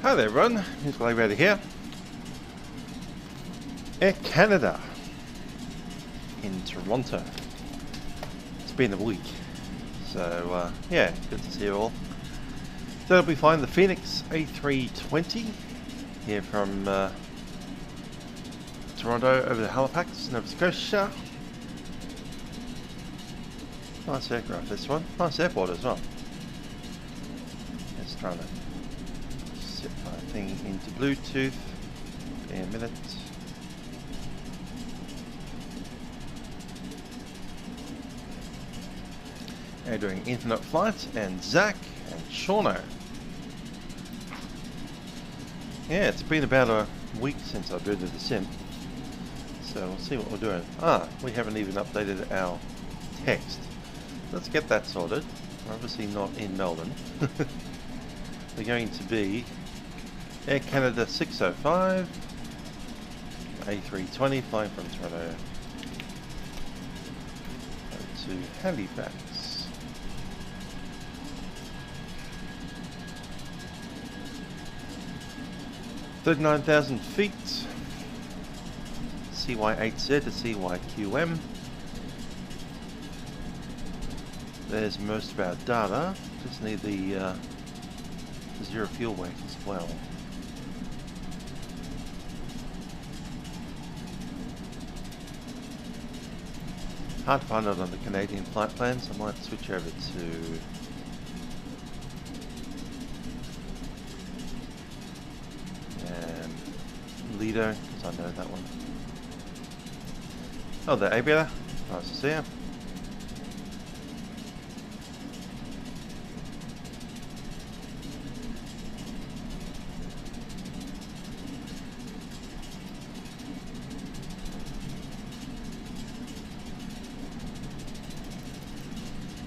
Hi there everyone, here's Livery here. Air Canada in Toronto. It's been a week, so yeah, good to see you all. So we find the Fenix A320 here from Toronto over to Halifax, Nova Scotia. Nice aircraft this one, nice airport as well. Just trying to set my thing into Bluetooth. Give me a minute. We're doing Infinite Flight and Zach and Shauno. Yeah, it's been about a week since I booted the sim, so we'll see what we're doing. We haven't even updated our text. Let's get that sorted. We're obviously not in Melbourne. We're going to be Air Canada 605, A320 flying from Toronto to Halifax. $39,000 feet, CY8Z to CYQM. There's most of our data, just need the zero fuel weight as well. Hard to find it on the Canadian flight plans, I might switch over to Lido, because I know that one. Oh, there, Abiela. Nice to see you.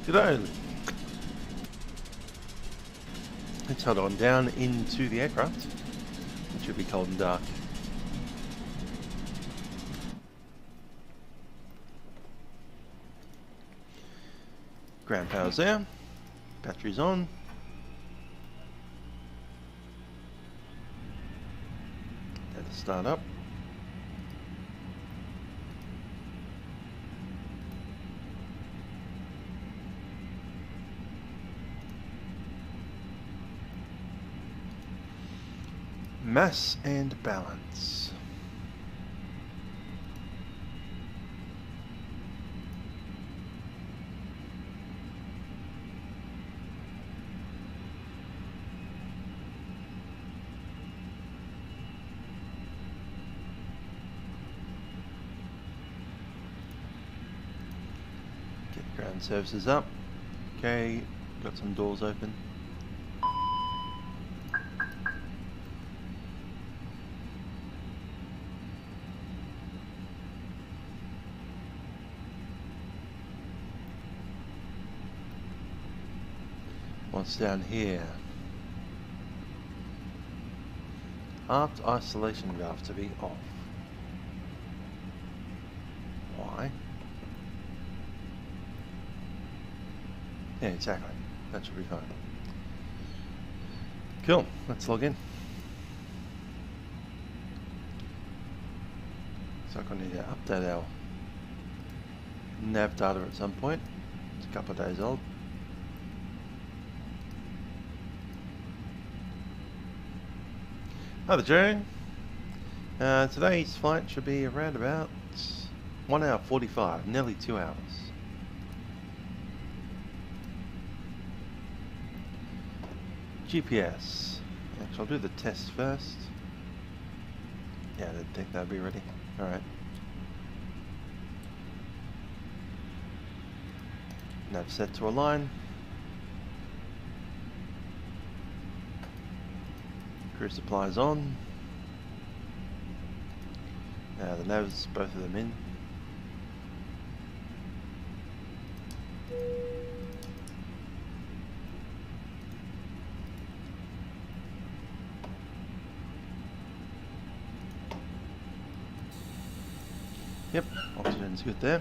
Good. Let's head on down into the aircraft, which will be cold and dark. Ground power's there, battery's on. Let it start up. Mass and balance. Get ground services up. Okay, got some doors open. What's down here? Aft isolation valve to be off. Why? Yeah, exactly. That should be fine. Cool. Let's log in. So I'm going to need to update our nav data at some point. It's a couple of days old. Hi there, Joan. Today's flight should be around about 1 hour 45, nearly 2 hours. GPS. Actually, I'll do the test first. Yeah, I didn't think that'd be ready. Alright. Nav set to align. Crew supplies on. Now the navs, both of them in. Yep, oxygen's good there.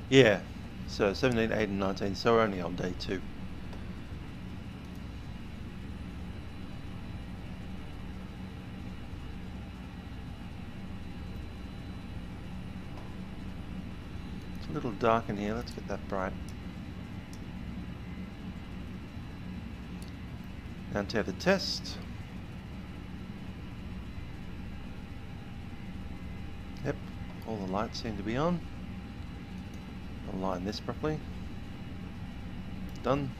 Yeah, so 17, 18, 19, so we're only on day 2. little dark in here. Let's get that bright. Enter the test. Yep, all the lights seem to be on. Align this properly. Done.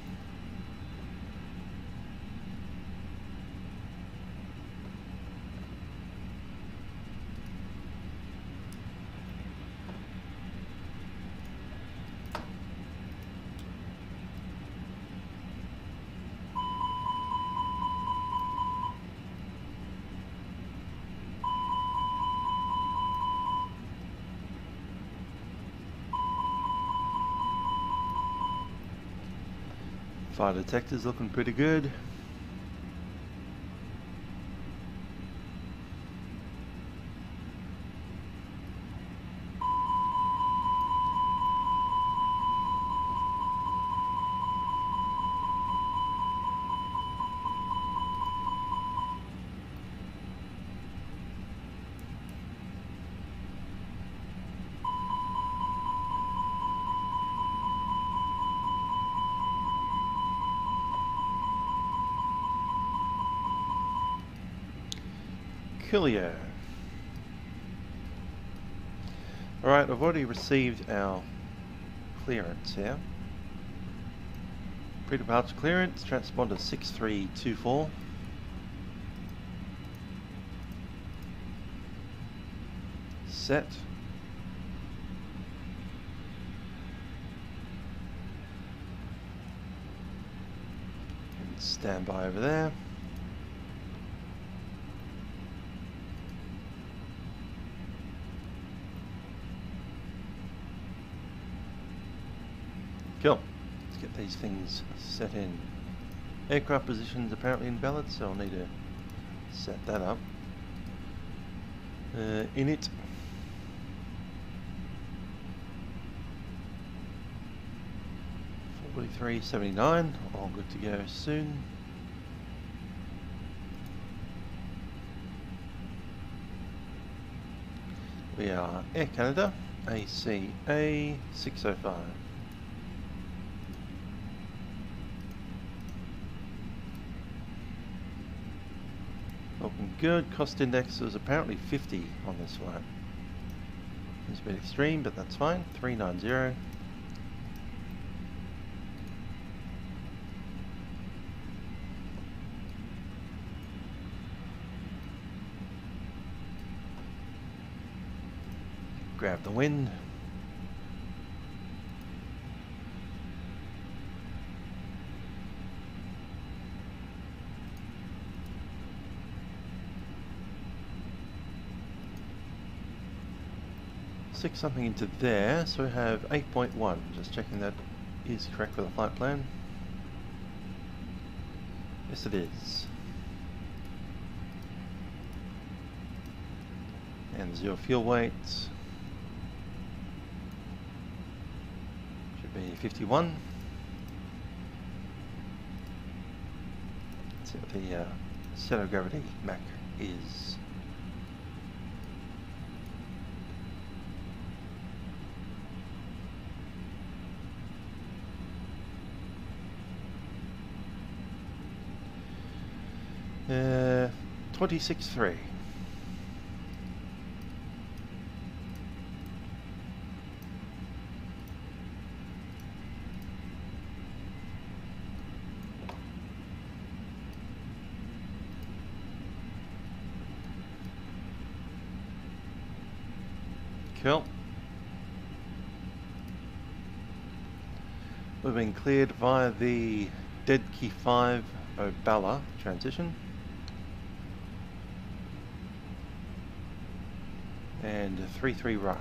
Fire detector's looking pretty good. Coolio. Alright, I've already received our clearance here. Pre-departure clearance, transponder 6324. Set. And stand by over there. Cool. Let's get these things set in. Aircraft positions apparently invalid, so I'll need to set that up. Init. $43.79. All good to go soon. We are Air Canada, ACA 605. Looking good. Cost index was apparently 50 on this flight. It's a bit extreme, but that's fine. 390. Grab the wind. Stick something into there, so we have 8.1. Just checking that is correct for the flight plan. Yes, it is. And zero fuel weight. Should be 51. Let's see what the center of gravity Mach is. Uh, 26.3. Cool. We've been cleared via the Dead Key 5 Obala transition. And 3-3 right.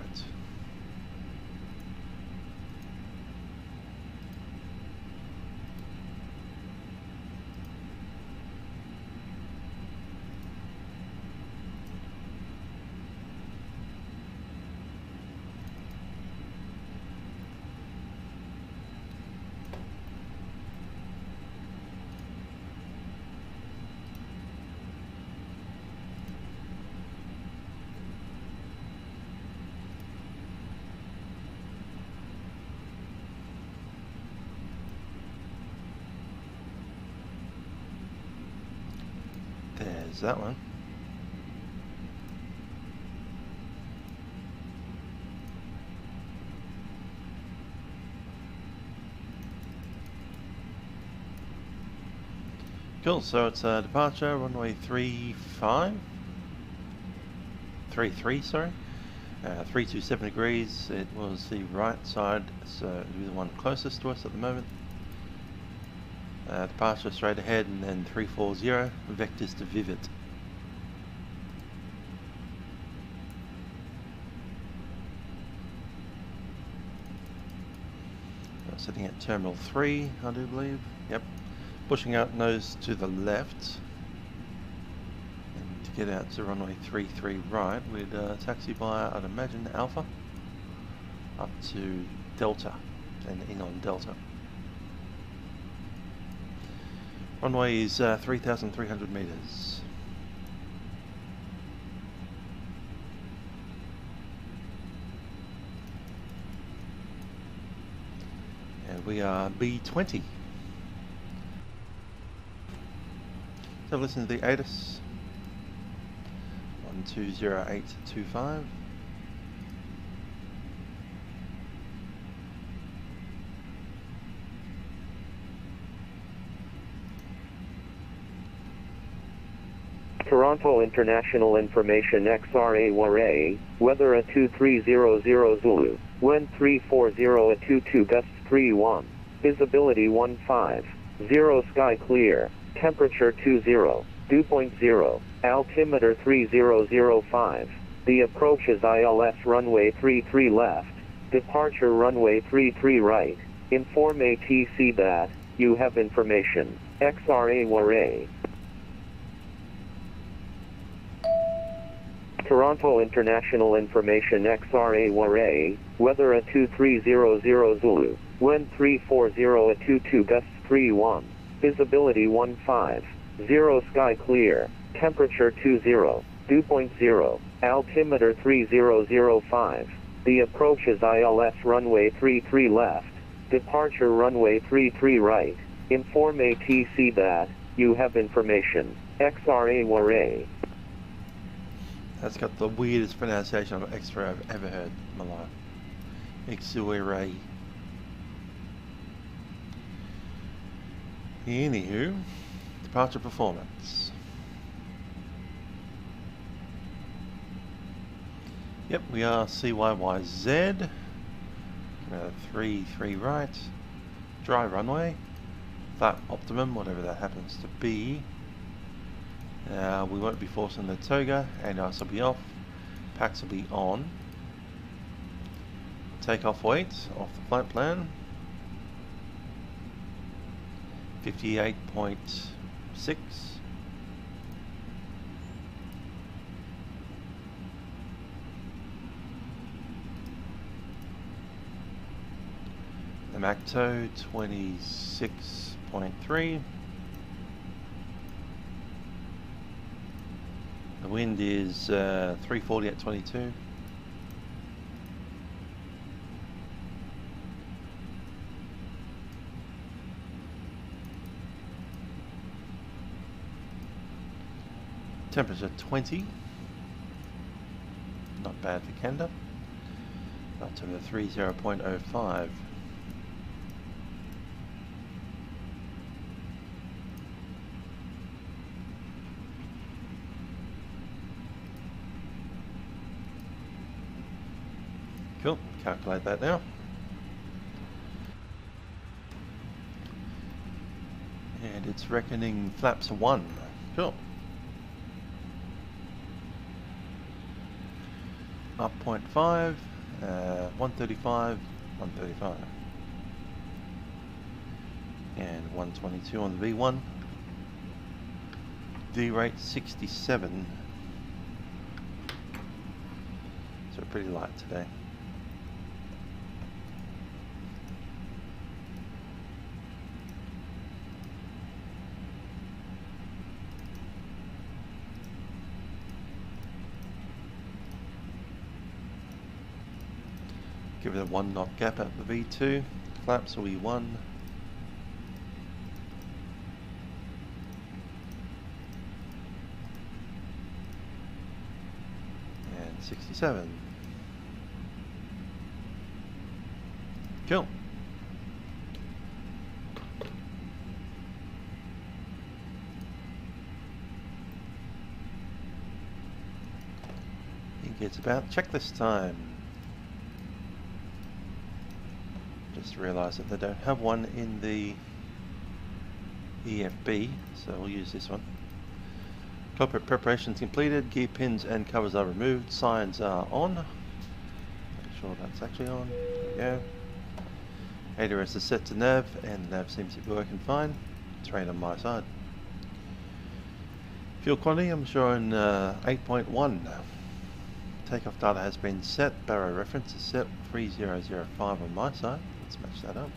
There's that one. Cool, so it's departure, runway 35? 33, sorry. 327 degrees, it was the right side, so it'll be the one closest to us at the moment. Departure straight ahead and then 340, vectors to Vivid. Sitting at Terminal 3, I do believe. Yep. Pushing out nose to the left. And to get out to runway 33 right, we'd taxi via, I'd imagine, Alpha. Up to Delta, and in on Delta. Runway is 3,300 meters. And we are B20. So listen to the ATIS. 120825. Toronto International Information XRA weather at 2300 Zulu, wind 340 at 22 gusts 31, visibility 15, sky clear, temperature 20, dew point 0, altimeter 3005. The approach is ILS runway 33 left, departure runway 33 right. Inform ATC that you have information. XRA. Toronto International Information XRA weather at 2300 Zulu, wind 340 at 22 gusts 31, visibility 15, sky clear, temperature 20, dew point 0, altimeter 3005. The approach is ILS runway 33 left, departure runway 33 right. Inform ATC that you have information. XRA. That's got the weirdest pronunciation of X-ray I've ever heard in my life. X-ray. Anywho, departure performance. Yep, we are CYYZ. 3 right. Dry runway. Flat optimum, whatever that happens to be. We won't be forcing the toga, and ice will be off, packs will be on. Takeoff weight off the flight plan 58.6. The MACTO 26.3. The wind is 340 at 22. Temperature 20. Not bad for Canada. Up to the 30.05. Cool, calculate that now. And it's reckoning flaps 1. Cool. Up 0.5, 135, 135. And 122 on the V1. D rate 67. So pretty light today. Give it a 1 knot gap at the V2. Flaps will be 1. 57. Cool. It's about checklist time. Just realised that they don't have one in the EFB, so we'll use this one. Cockpit preparations completed, gear pins and covers are removed, signs are on. Make sure that's actually on. There we go. ADRS is set to nav, and nav seems to be working fine. It's right on my side. Fuel quantity, I'm showing 8.1. Takeoff data has been set. Barrow reference is set 3005 on my side. Let's match that up.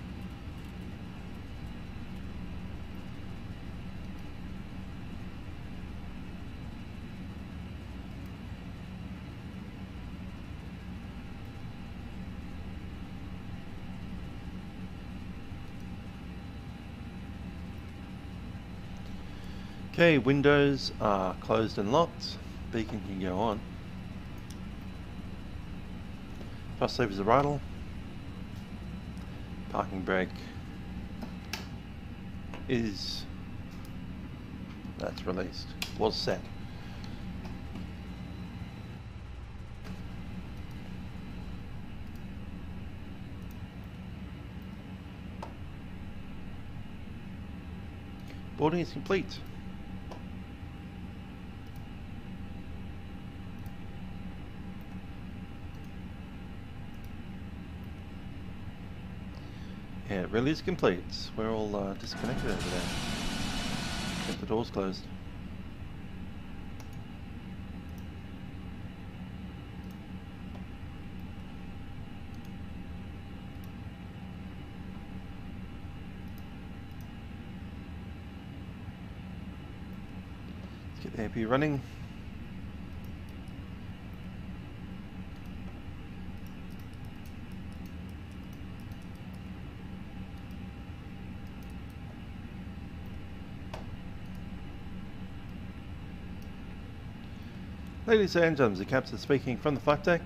Okay, windows are closed and locked. Beacon can go on. Fast levers are idle. Parking brake that's released. Was set. Boarding is complete. Yeah, it really is complete. We're all disconnected over there. Kept the doors closed. Let's get the AP running. Ladies and gentlemen, the captain speaking from the flight deck.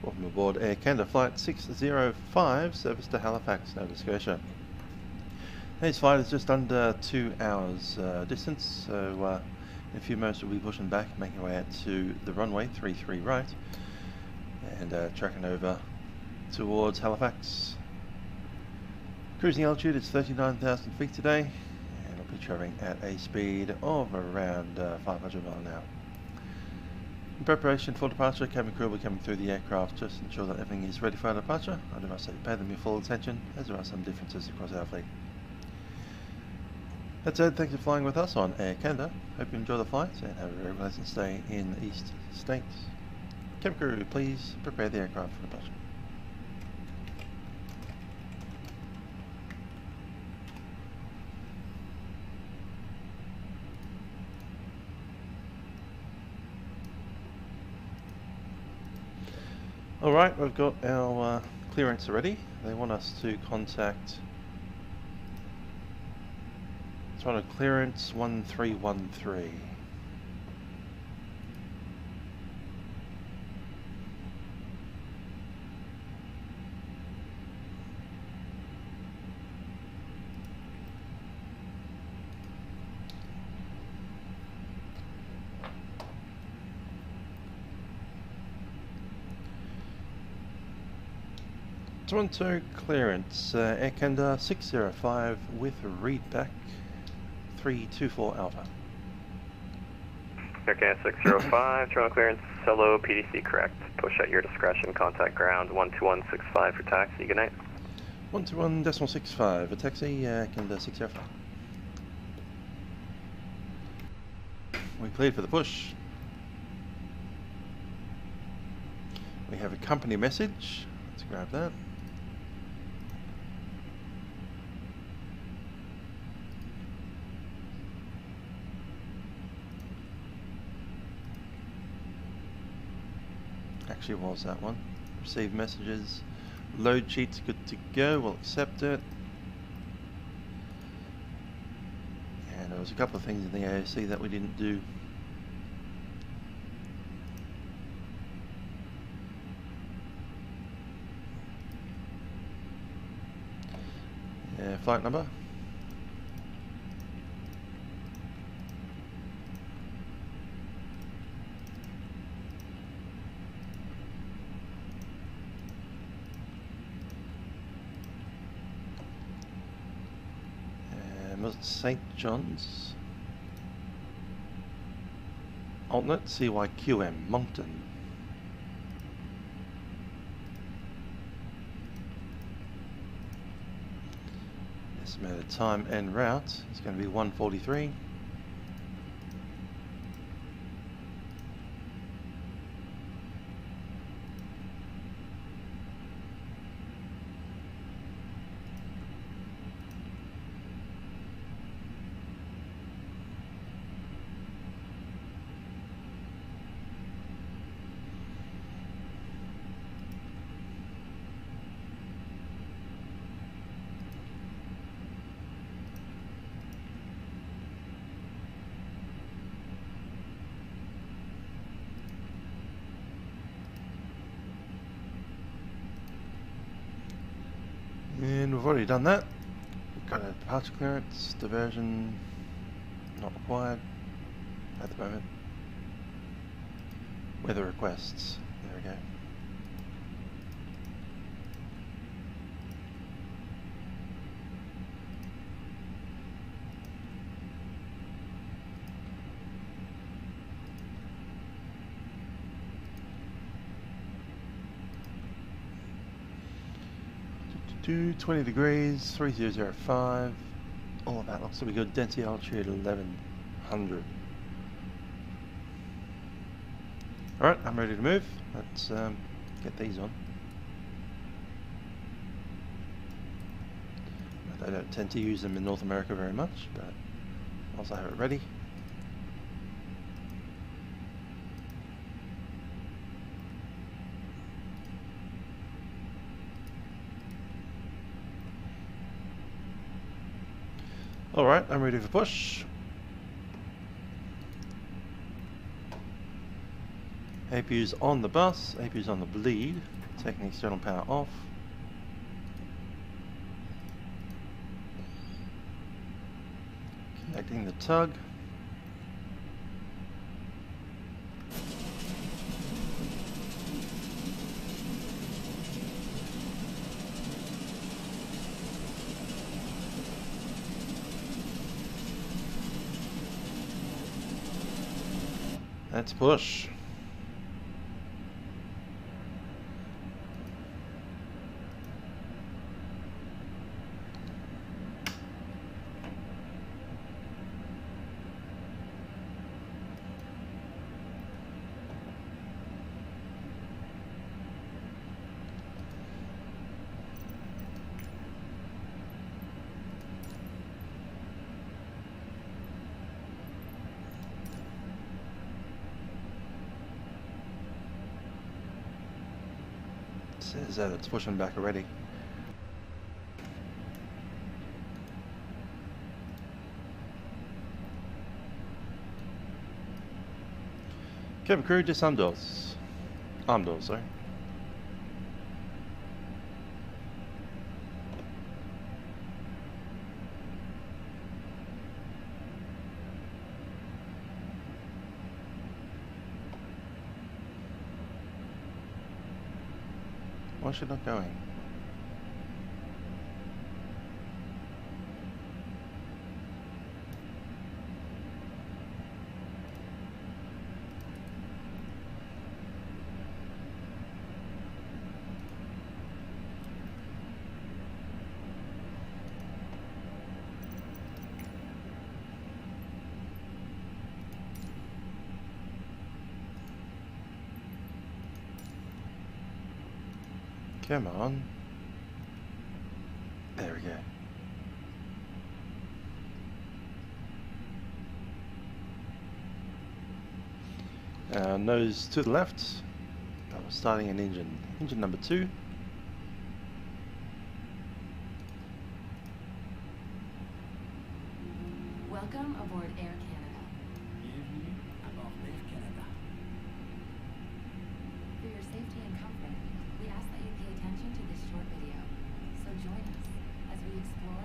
Welcome aboard Air Canada Flight 605, service to Halifax, Nova Scotia. Today's flight is just under 2 hours distance, so in a few moments we'll be pushing back, making our way out to the runway 33 right, and tracking over towards Halifax. Cruising altitude is 39,000 feet today, and I'll be travelling at a speed of around 500 miles an hour. In preparation for departure, cabin crew will be coming through the aircraft just to ensure that everything is ready for our departure. I do must say pay them your full attention, as there are some differences across our fleet. That said, thanks for flying with us on Air Canada. Hope you enjoy the flight and have a very pleasant stay in the East States. Cabin crew, please prepare the aircraft for departure. Alright, we've got our clearance already. They want us to contact Toronto clearance 1313. Toronto clearance, Air Canada 605 with readback 324 Alpha. Air Canada 605, Toronto clearance, hello, PDC correct. Push at your discretion, contact ground 12165 for taxi, good night. 121.65 for taxi, Canada 605. We cleared for the push. We have a company message, let's grab that. Actually was that one. Receive messages. Load sheets good to go. We'll accept it. And there was a couple of things in the AOC that we didn't do. flight number. Was it St. John's? Alternate CYQM, Moncton. Estimated time and route is going to be 1:43. And we've already done that. We've got a departure clearance, diversion, not required at the moment. Weather requests, there we go. 20 degrees, 3005, all of that looks to be good. Density altitude 1100. Alright, I'm ready to move. Let's get these on. I don't tend to use them in North America very much, but also have it ready. Alright, I'm ready for push. APU's on the bus, APU's on the bleed, taking external power off. Connecting the tug. Let's push. Says that it's pushing back already. Cabin crew, disarm doors. Arm doors, sorry. Why is she not going? Come on. There we go. Nose to the left. We're starting an engine. Engine number 2. Welcome aboard Air Canada. Bienvenue à bord d'Air Canada. For your safety and comfort, we ask that you pay attention to this short video. So join us as we explore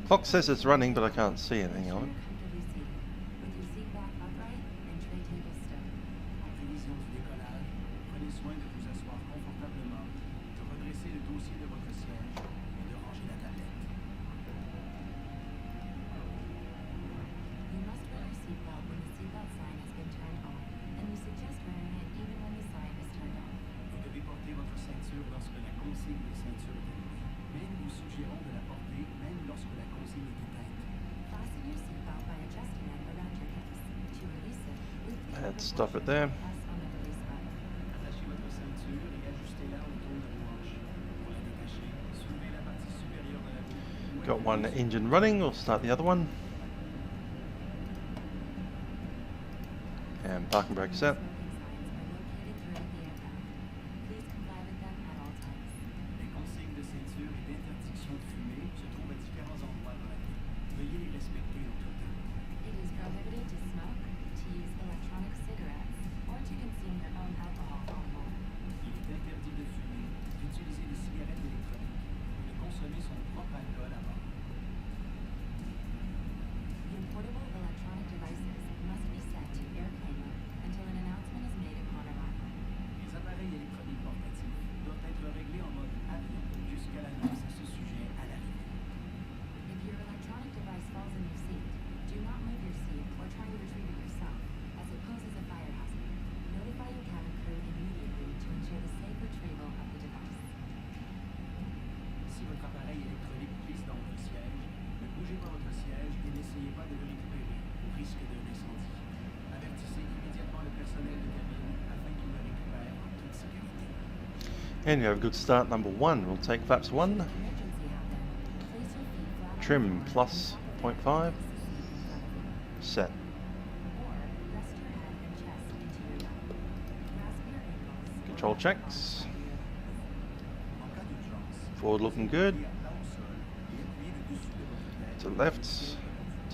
Fox says it's running, but I can't see anything on it. Comfortably seated, with your seat back upright and tray table stowed. En prévision du décollage, prenez soin de vous asseoir confortablement, de redresser le dossier de votre siège et de ranger la tablette. You must wear your seatbelt when the seatbelt sign has been turned on, and we suggest wearing it even when the sign is turned off. Vous devez porter votre ceinture lorsque la consigne de ceinture est allumée. Mais nous vous suggérons de la porter même lorsque la consigne est éteinte. Fasten your seatbelt by adjusting it around your hips. To release it, lift the Let's upper stop button it there. and press on the release button. Attachez votre ceinture et ajustez-la autour de vos hanches. Pour la détacher, soulevez la partie supérieure de la boucle. Got one engine running, we'll start the other one. And parking brake set. Smoking signs are located throughout the aircraft. Please comply with them at all times. Les consignes de ceinture et d'interdiction de fumer se trouvent à différents endroits dans l'avion. Veuillez les respecter en tout temps. It is prohibited to smoke, to use electronic cigarettes, or to consume your own alcohol on board. Il est interdit de fumer, d'utiliser des cigarettes électroniques ou de consommer son propre alcool à bord. Your portable electronic devices must be set to airplane mode until an announcement is made upon arrival. Les appareils électroniques portatifs doivent être réglés en mode avion jusqu'à l'annonce à ce sujet à l'arrivée. If your electronic device falls in your seat, do not move your seat or try to retrieve it yourself, as it poses a fire hazard. Notify your cabin crew immediately to ensure the safe retrieval of the device. Si votre appareil électronique glisse dans votre siège, ne bougez pas votre siège et n'essayez pas de le récupérer au risque d'un incendie. Avertissez immédiatement le personnel de cabine afin qu'il le récupère en toute sécurité. And you have a good start, number one. We'll take flaps 1. Emergency happen. Place your feet flat on Trim the ground plus and 0.5. the seat in front of you. Set. Or rest your head and chest into your lap. Grasp your ankles. Control checks. En cas d'urgence, Forward looking good. à plat au sol et appuyez le dessus de votre tête. To the left,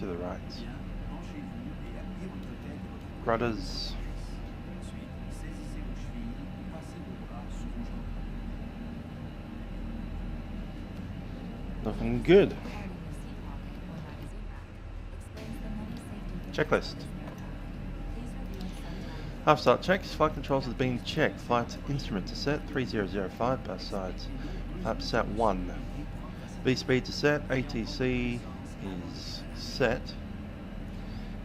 to the right. Bien, penchez-vous et appuyez votre tête et votre poitrine. Rudders. Ensuite, saisissez vos chevilles et passez vos bras sous vos jambes. Looking good. Card in your seat pocket or magazine rack explains the many safety features Checklist. of this aircraft. Please review it sometime. Half start checks. Flight controls has been checked. Flight instruments are set. 3005 both sides. Flaps set 1. V speeds are set. ATC is set.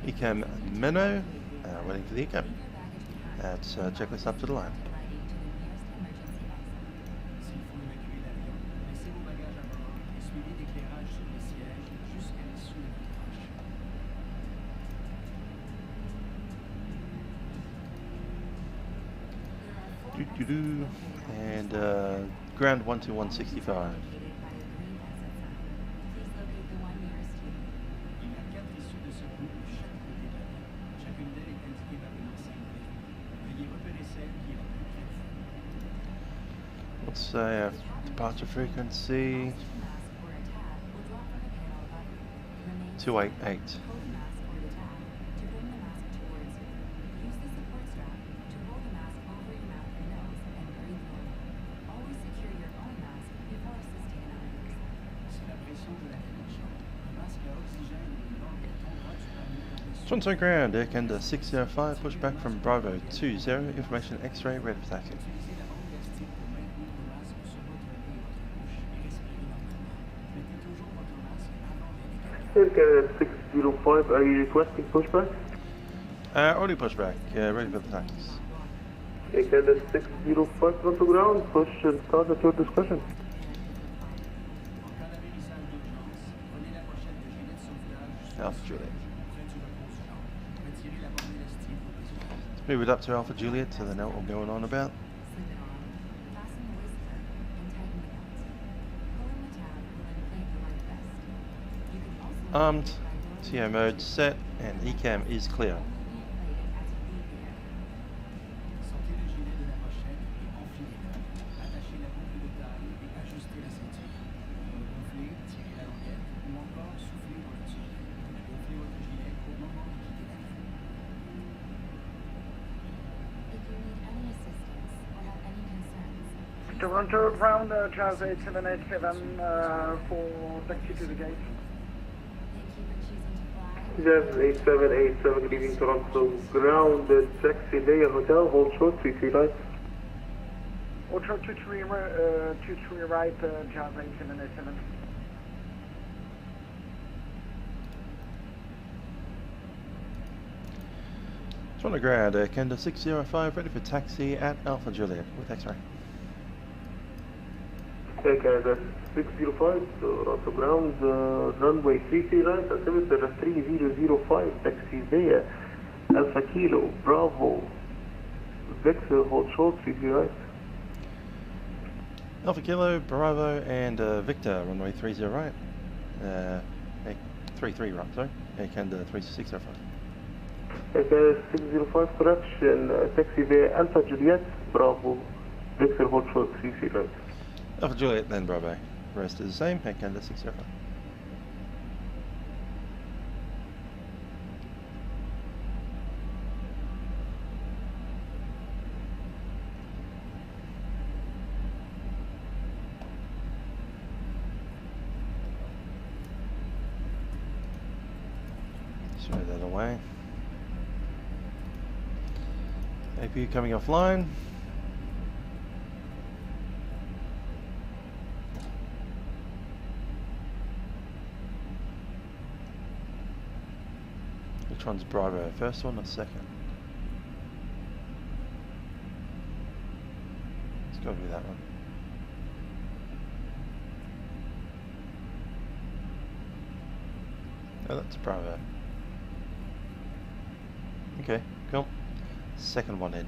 Ecam Meno. Waiting for the Ecam. That's checklist up to the line. Lighting to the nearest emergency exit. S'il faut évacuer l'avion, laissez vos bagages à bord et suivez l'éclairage sur les sièges jusqu'à l'issue de l'approche. Doo-doo-doo. And ground 12165. Located by a green exit sign. Please locate the one nearest you. Il y a 4 issues de secours de chaque côté de l'avion. Chacune d'elles est indiquée par une enseigne verte. Veuillez repérer celle qui est la plus près de vous. Let's say departure frequency Mask or a tab will drop from the panel above you. Remain 288. Hold the mask or the tab to bring the mask towards you. Use the support strap to hold the mask over your mouth and nose and breathe normally. Always secure your own mask before assisting another person. Si la pression de la cabine change, un masque à oxygène ou une langue tombera du panier par-dessus. Toronto ground, Air Canada 605, pushback from Bravo 20, information X-ray, ready for taxi. Utilisez la bande élastique pour maintenir le masque sur votre nez et votre bouche et respirez normalement. Mettez toujours votre masque avant les décalages. Air Canada 605, are you requesting pushback? Already pushback, ready for the taxis. Air Canada 605, Toronto ground, push and start at your discretion. En cas d'atterrissage d'urgence, prenez la pochette de gilet de sauvetage sur Alpha le Juliet. près du repose-jambe. Retirez la bande élastique au besoin. Move it up to Alpha Juliet so they know what we're going on about. Slip it on. Fasten the waist clip and tighten the belt. Pulling the tab will inflate the life vest. You can also Armed, inflate by TO mode set, and ECAM is clear. only be inflated as you leave the aircraft. Sortez le gilet de la pochette et enfilez-le. Attachez la boucle de taille et ajustez la ceinture. Pour le gonfler, tirez la languette ou encore soufflez dans le tube. Gonflez votre gilet au moment de quitter l'avion. If you need any assistance or have any concerns, please Toronto ground, translate 787 for taxi to the gate. Jazz 8787 leaving Toronto ground, taxi Bay Hotel, hold short, 33 right. Hold short 23 right, Jazz 8787. Toronto ground, Canada 605, ready for taxi at Alpha Juliet with X-ray. Canada 605, Toronto ground, runway 33 right, altimeter 3005, taxi Bay, Alpha Kilo, Bravo, Victor, hold short, 33 right. Alpha Kilo, Bravo, and Victor, runway 30 right. 33 right, sorry. Canada 3605. Canada 605, correction, taxi Bay, Alpha Juliet, Bravo, Victor, hold short, 33 right. Alpha Juliet, then Bravo. Rest is the same, Canada 605. Show that away. APU coming offline. Which one's Bravo? First one or second? It's got to be that one. Oh, that's Bravo. Okay, cool. Second one in.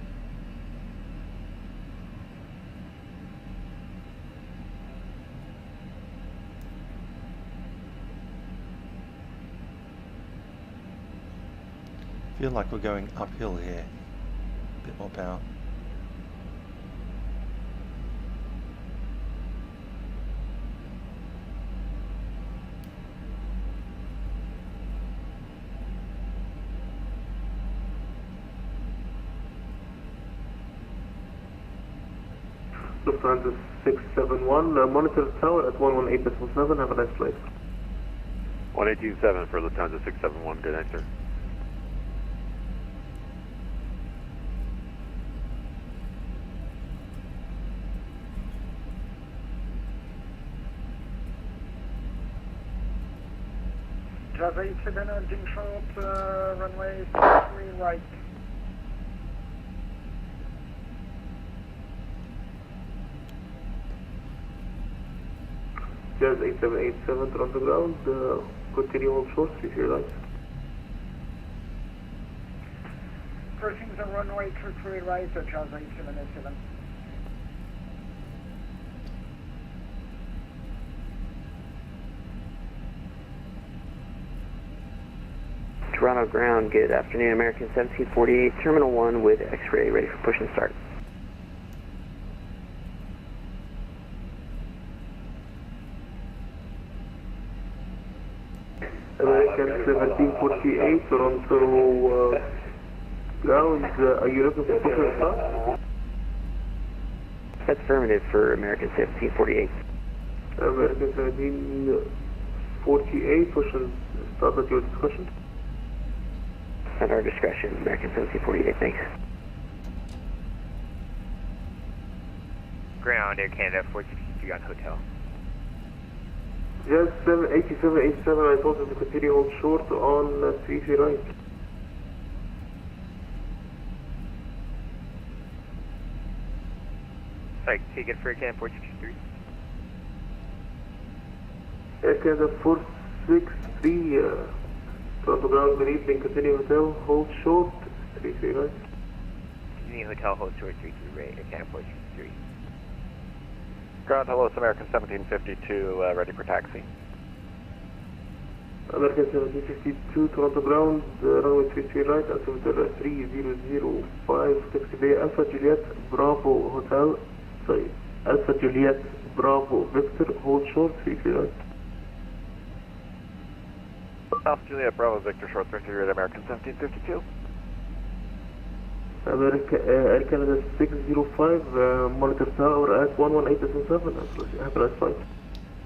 Feel like we're going uphill here. A bit more power. Lufthansa 671, monitor tower at 118.7, have a nice flight. 1827 for Lufthansa 671, good night, sir. Jazz 87 ending short, runway 3 right. Jazz 8787, Toronto ground, continue on short, 33 right. Crossing the runway 33 right, Jazz 8787. Toronto ground, good afternoon, American 1748, Terminal 1 with X-ray, ready for push and start. American 1748, Toronto ground, are you looking for push and start? That's affirmative for American 1748. American 1748, push and start at your discretion. At our discretion, American 1748, thanks. Ground, Air Canada 463 on hotel. Jazz 8787, I told you to continue on short on 33 right. Sorry, take it for Air Canada 463. Air Canada 463, Toronto ground, good evening, continue hotel, hold short, 33 right. Continue hotel, hold short 33 right, Air Canada 463. Ground, hello, it's American 1752, ready for taxi. American 1752, Toronto ground, runway 33 right, altimeter 3005, taxi Bay, Alpha Juliet, Bravo Hotel, sorry, Alpha Juliet, Bravo Victor, hold short, 33 right. Alpha Juliet, Bravo, Victor, short 33 right, American 1752. Air Canada 605, monitor tower at 118.7, have a nice flight.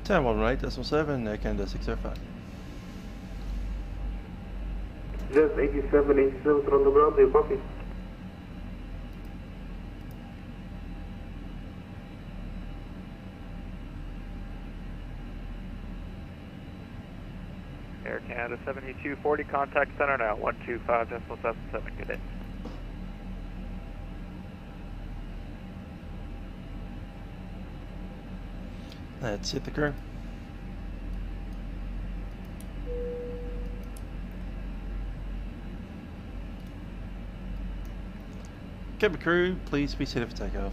Tower 118.7, Air Canada 605. Just 87 Toronto ground, you copy? Air Canada 7240, contact center now, 125.77, good day. That's it, the crew. Cabin crew, please be seated for takeoff.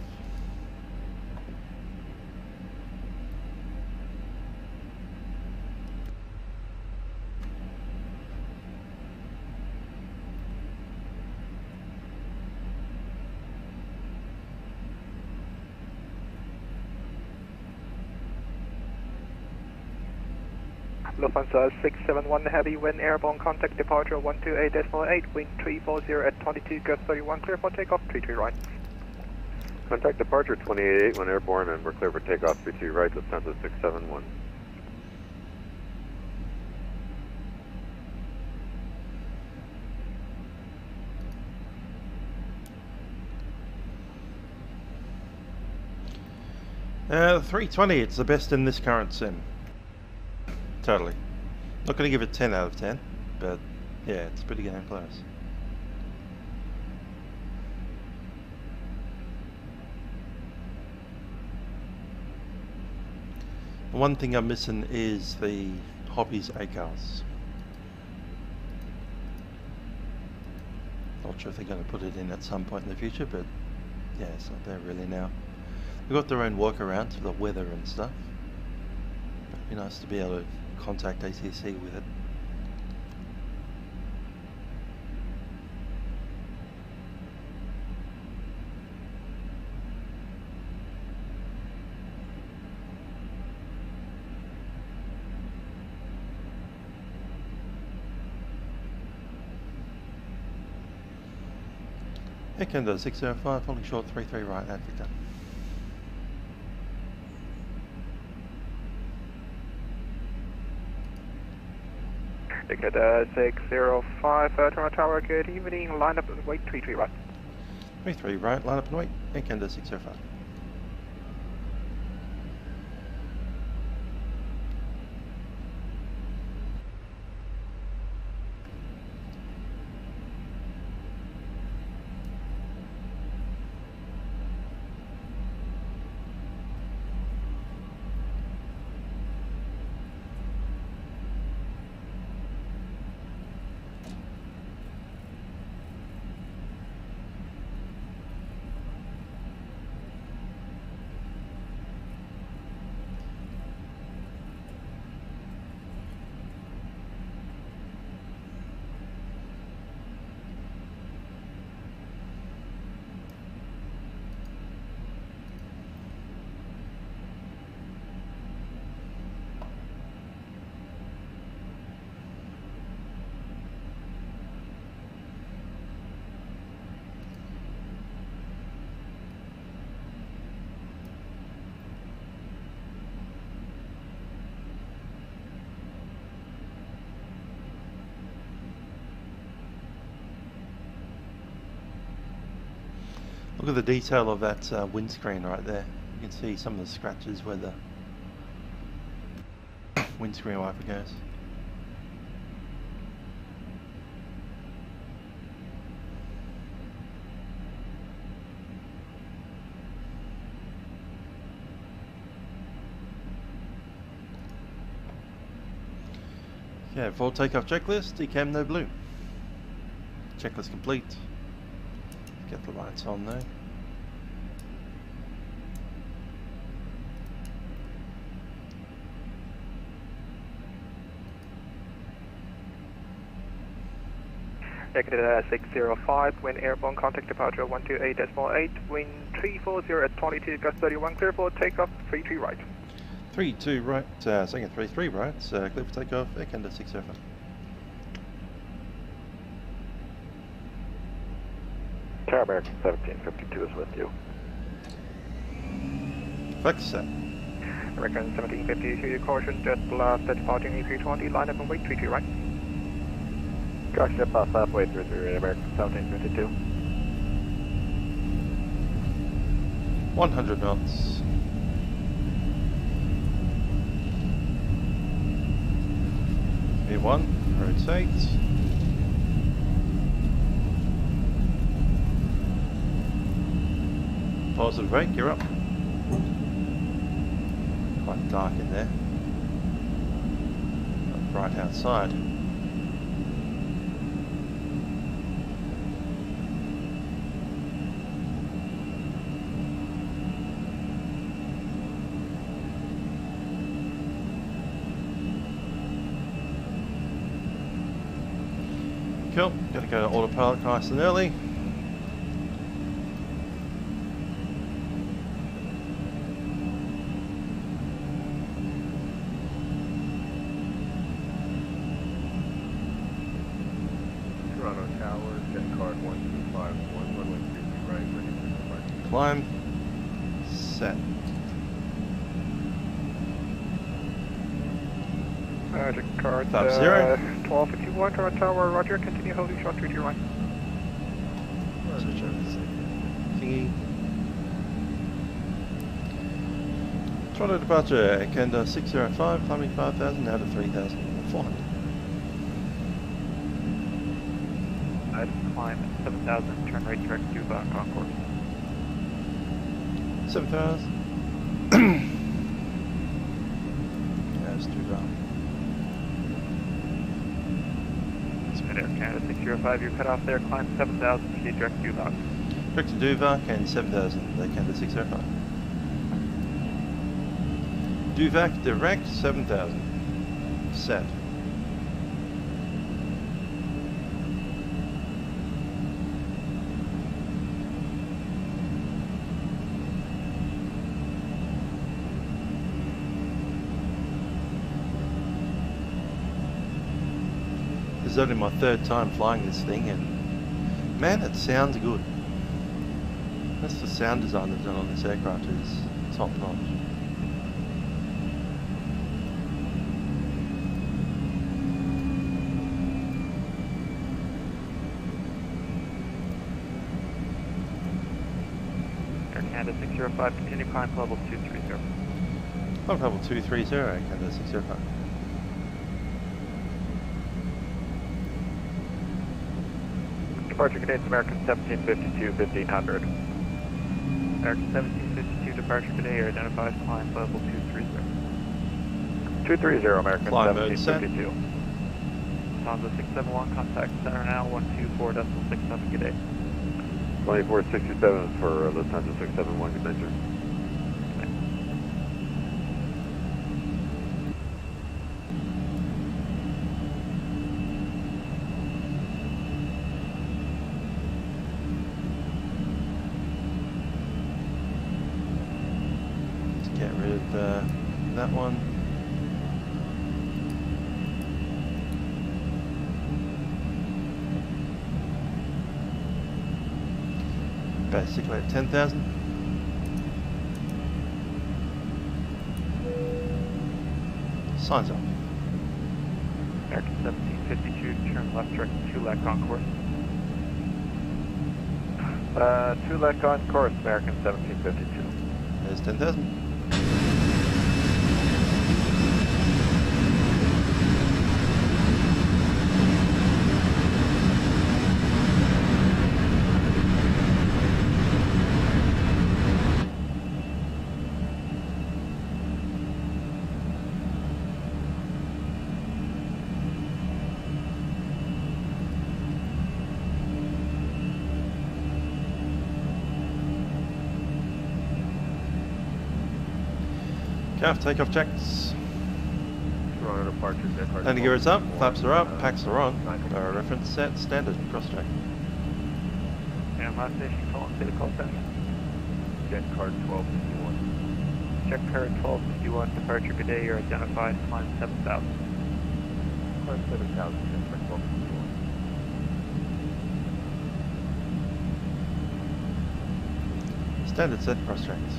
Lufthansa 671 Heavy, wind airborne, contact departure 128.8, wind 340 at 22, gust 31, clear for takeoff, 33 right. Contact departure 28.8 when airborne, and we're clear for takeoff 33 right, Lufthansa 671. The 320, it's the best in this current sim. Totally. Not going to give it 10 out of 10, but yeah, it's pretty damn close. The one thing I'm missing is the Hobbies ACARs. Not sure if they're going to put it in at some point in the future, but yeah, it's not there really now. They've got their own workarounds for the weather and stuff. It'd be nice to be able to contact ATC with it. Canada 605, holding short 33 right at Victor. Ticket 605, Toronto Tower, good evening, line up and wait, 33 right. 33 right, line up and wait, Canada 605. Look at the detail of that windscreen right there. You can see some of the scratches where the windscreen wiper goes. Okay, full takeoff checklist, decam no blue. Checklist complete. Get the lights on there. Ticket 605, wind airborne, contact departure 128.8, wind 340 at 22, gust 31, clear for takeoff, 33 right. 32 right, second 33 right, clear for takeoff, Air Canada 605. Tower American 1752 is with you. Facecam. American 1752, caution, jet blast at departing A320, line up and wait, 33 right. Gotcha, pass halfway through the American 1752. 100 knots. V1, rotate. Positive brake, you're up. Quite dark in there. Bright outside. Cool, gotta go to autopilot nice and early. Toronto Tower, jet card 1251, runway 32 right, ready for departure. Climb. Set. Jet card 50. 1251, Toronto Tower, roger, continue holding short 3 to your right. Switch over to thingy. Toronto departure, Canada 605, climbing 5,000, now to 3,400. Climb 7,000, turn right direct to concourse. 7,000. That's too down. Air Canada 605, you're cut off there, climb 7,000, proceed direct to Duvac. Direct to Duvac and 7,000, they Canada 605. Duvac direct 7,000. Set. This is only my third time flying this thing, and man, it sounds good. That's the sound design they've done on this aircraft is top notch. Air Canada 605, continue climb level 230. Climb level 230, Canada 605. Departure contains American 1752, 1500. American 1752, departure today, air identifies climb level 230. 230, American Climb mode set. 1752. Lufthansa 671, contact center now, 124.67, good day. 2467 for Lufthansa 671, good night, sir. Get rid of that one. Basically at 10,000. Signs up. American 1752, turn left direct to Lec on course. 2 Lec on course, American 1752. There's 10,000. CAF, takeoff checks. Toronto departure, jet card. Landing gear is up, flaps are up, packs are on. Reference set, standard, cross track. And last station, call and say the call center. Jet card 1251. Check card 1251, departure good day, you're identified, climb 7,000. Climb 7,000, jet card 1251. Standard set, cross tracks.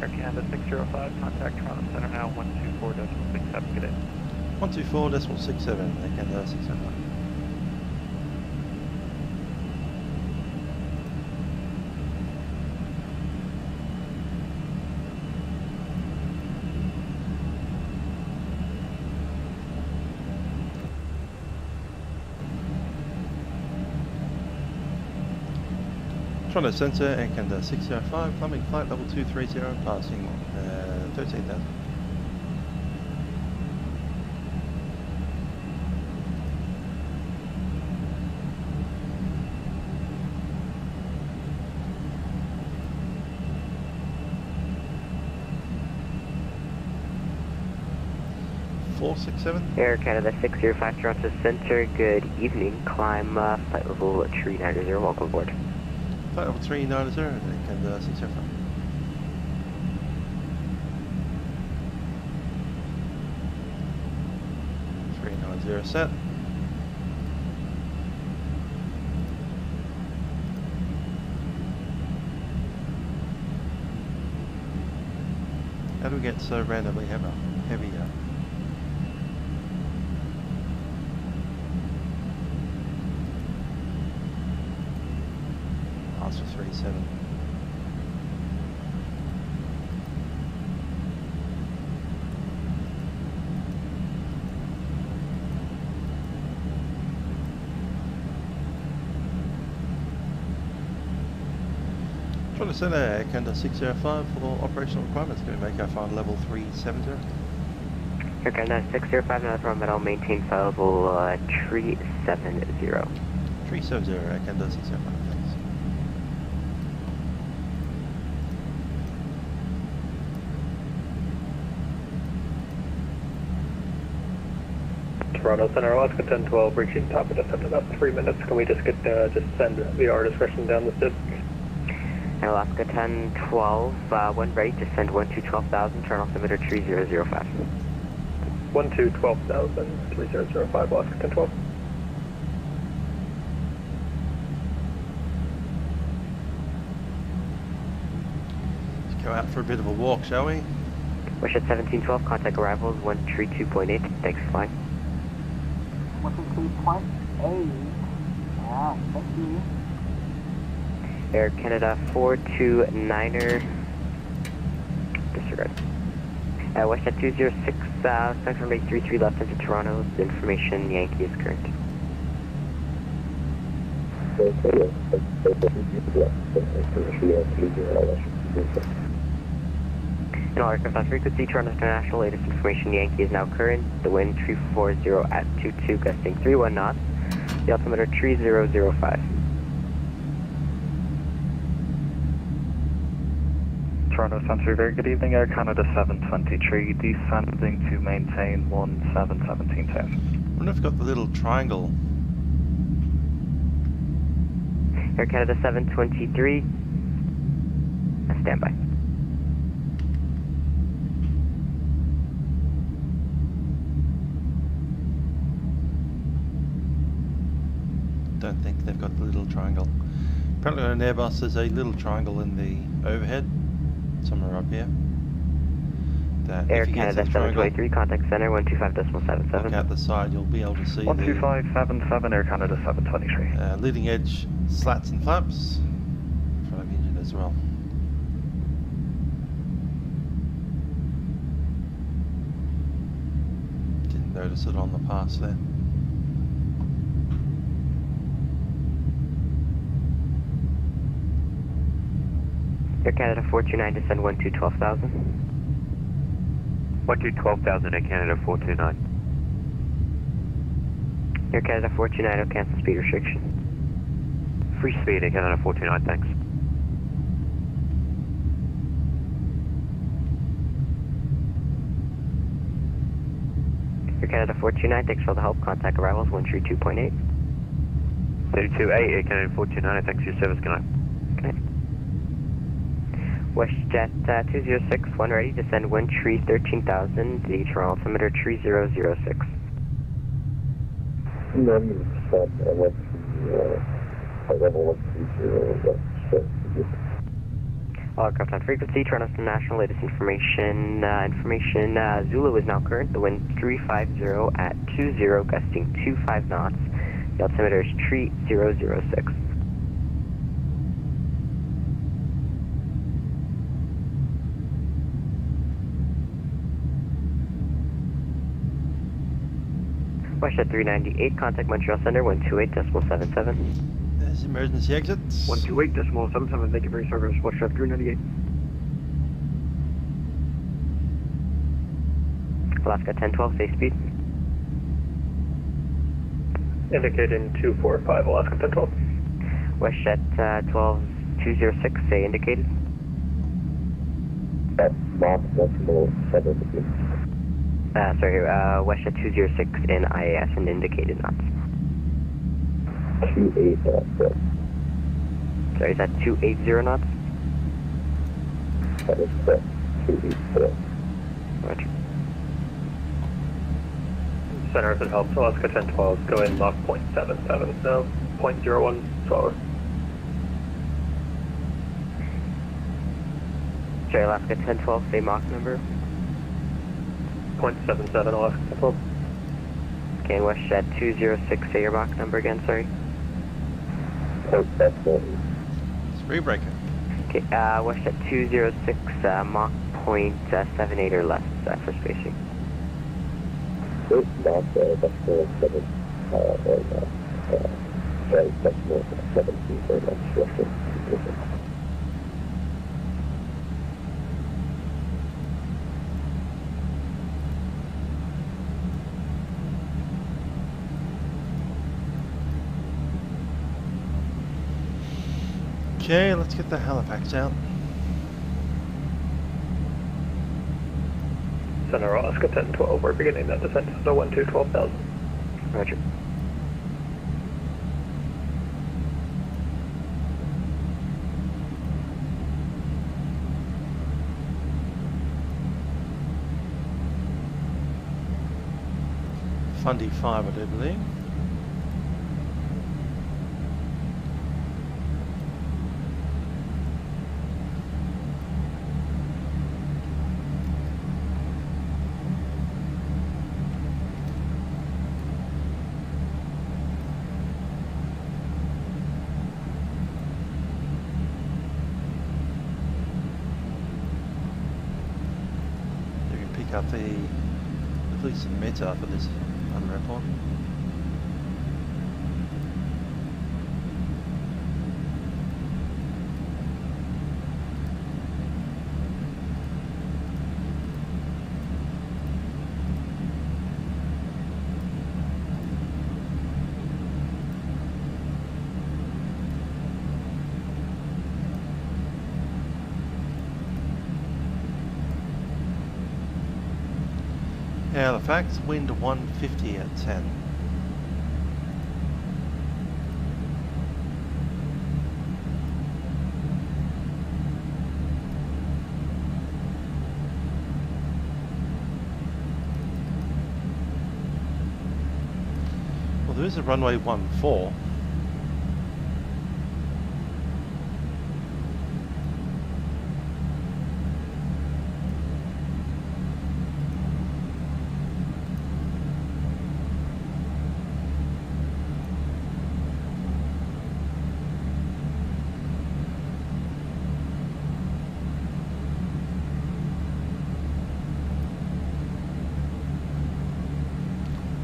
Air Canada 605, contact Toronto Center now, 124.67, good day. 124.67 and 605. Toronto Centre and Canada 605, climbing flight level 230, passing 13,000. Air Canada 605 Toronto Centre, good evening. Climb flight level 390, welcome aboard. Flight level 390 and Canada 605. Set. How do we get so randomly heavy? Answer 37. Toronto Centre, Canada 605 for operational requirements. Going to make our final level 370. Air Canada 605, now from Metal, maintain flight level 370. 370, Air Canada 605, thanks. Toronto Centre, Alaska 1012, reaching top of descent in about 3 minutes. Can we just get just send VR discretion down the SID? Alaska 1012, when ready, just send 12,000, turn off limiter 3005. 12,000, 3005, Alaska 1012. Let's go out for a bit of a walk, shall we? Wish at 1712, contact arrivals 132.8, thanks for flying. 132.8, yeah, thank you. Air Canada 429er, disregard. Westjet 206, Spectrum 833 left into Toronto, the information Yankee is current. And all aircraft on frequency, Toronto International, latest information Yankee is now current, the wind 340 at 22, gusting 31 knots, the altimeter 3005. Toronto Centre, very good evening. Air Canada 723, descending to maintain 1717,000. I wonder if I've got the little triangle. Air Canada 723, standby. Don't think they've got the little triangle. Apparently on an Airbus there's a little triangle in the overhead, somewhere up here. That Air Canada 723, contact center 125.77. Look out the side, you'll be able to see 12577, Air Canada 723. Leading edge slats and flaps in front of the engine as well. Didn't notice it on the pass there. Air Canada 429, descend 12,000. 12,000, Air Canada 429. Air Canada 429, will cancel speed restriction. Free speed, Air Canada 429, thanks. Air Canada 429, thanks for all the help. Contact arrivals 132.8. 32.8, Air Canada 429, thanks for your service, good night. Good night. WestJet 206, one ready, descend wind tree 13,000, the Toronto altimeter 3006. I went to level 130, All aircraft on frequency, Toronto International, latest information. Zulu is now current. The wind 350 at 20, gusting 25 knots. The altimeter is 3006. WestJet 398, contact Montreal Center 128.77. There's emergency exits. 128.77, thank you for your service, WestJet 398. Alaska 1012, say speed. Indicating 245, Alaska 1012. WestJet 12206, say indicated. At Mach decimal 7 degrees. WestJet 206 in IAS and indicated knots. 28 knots. Sorry, is that 280 knots? That is correct. 284. Roger. Center, if it helps, Alaska 1012, go in Mach 0.77, no, 0.01 slower. Sorry, Alaska 1012, say Mach number. 0.77, Alaska 1012. Okay, and WestJet 206, say your Mach number again, sorry. Speed breaker. Okay, WestJet 206, Mach 0.78 or less for spacing. Mach decimal 7, or decimal 17 for next direction. Okay, let's get the Halifax out. Center, Alaska 1012, we're beginning that descent to 12,000. Roger. Fundy 5, I do believe. Up the at least the meta for this unreport. Halifax, wind 150 at 10. Well, there is a runway 14.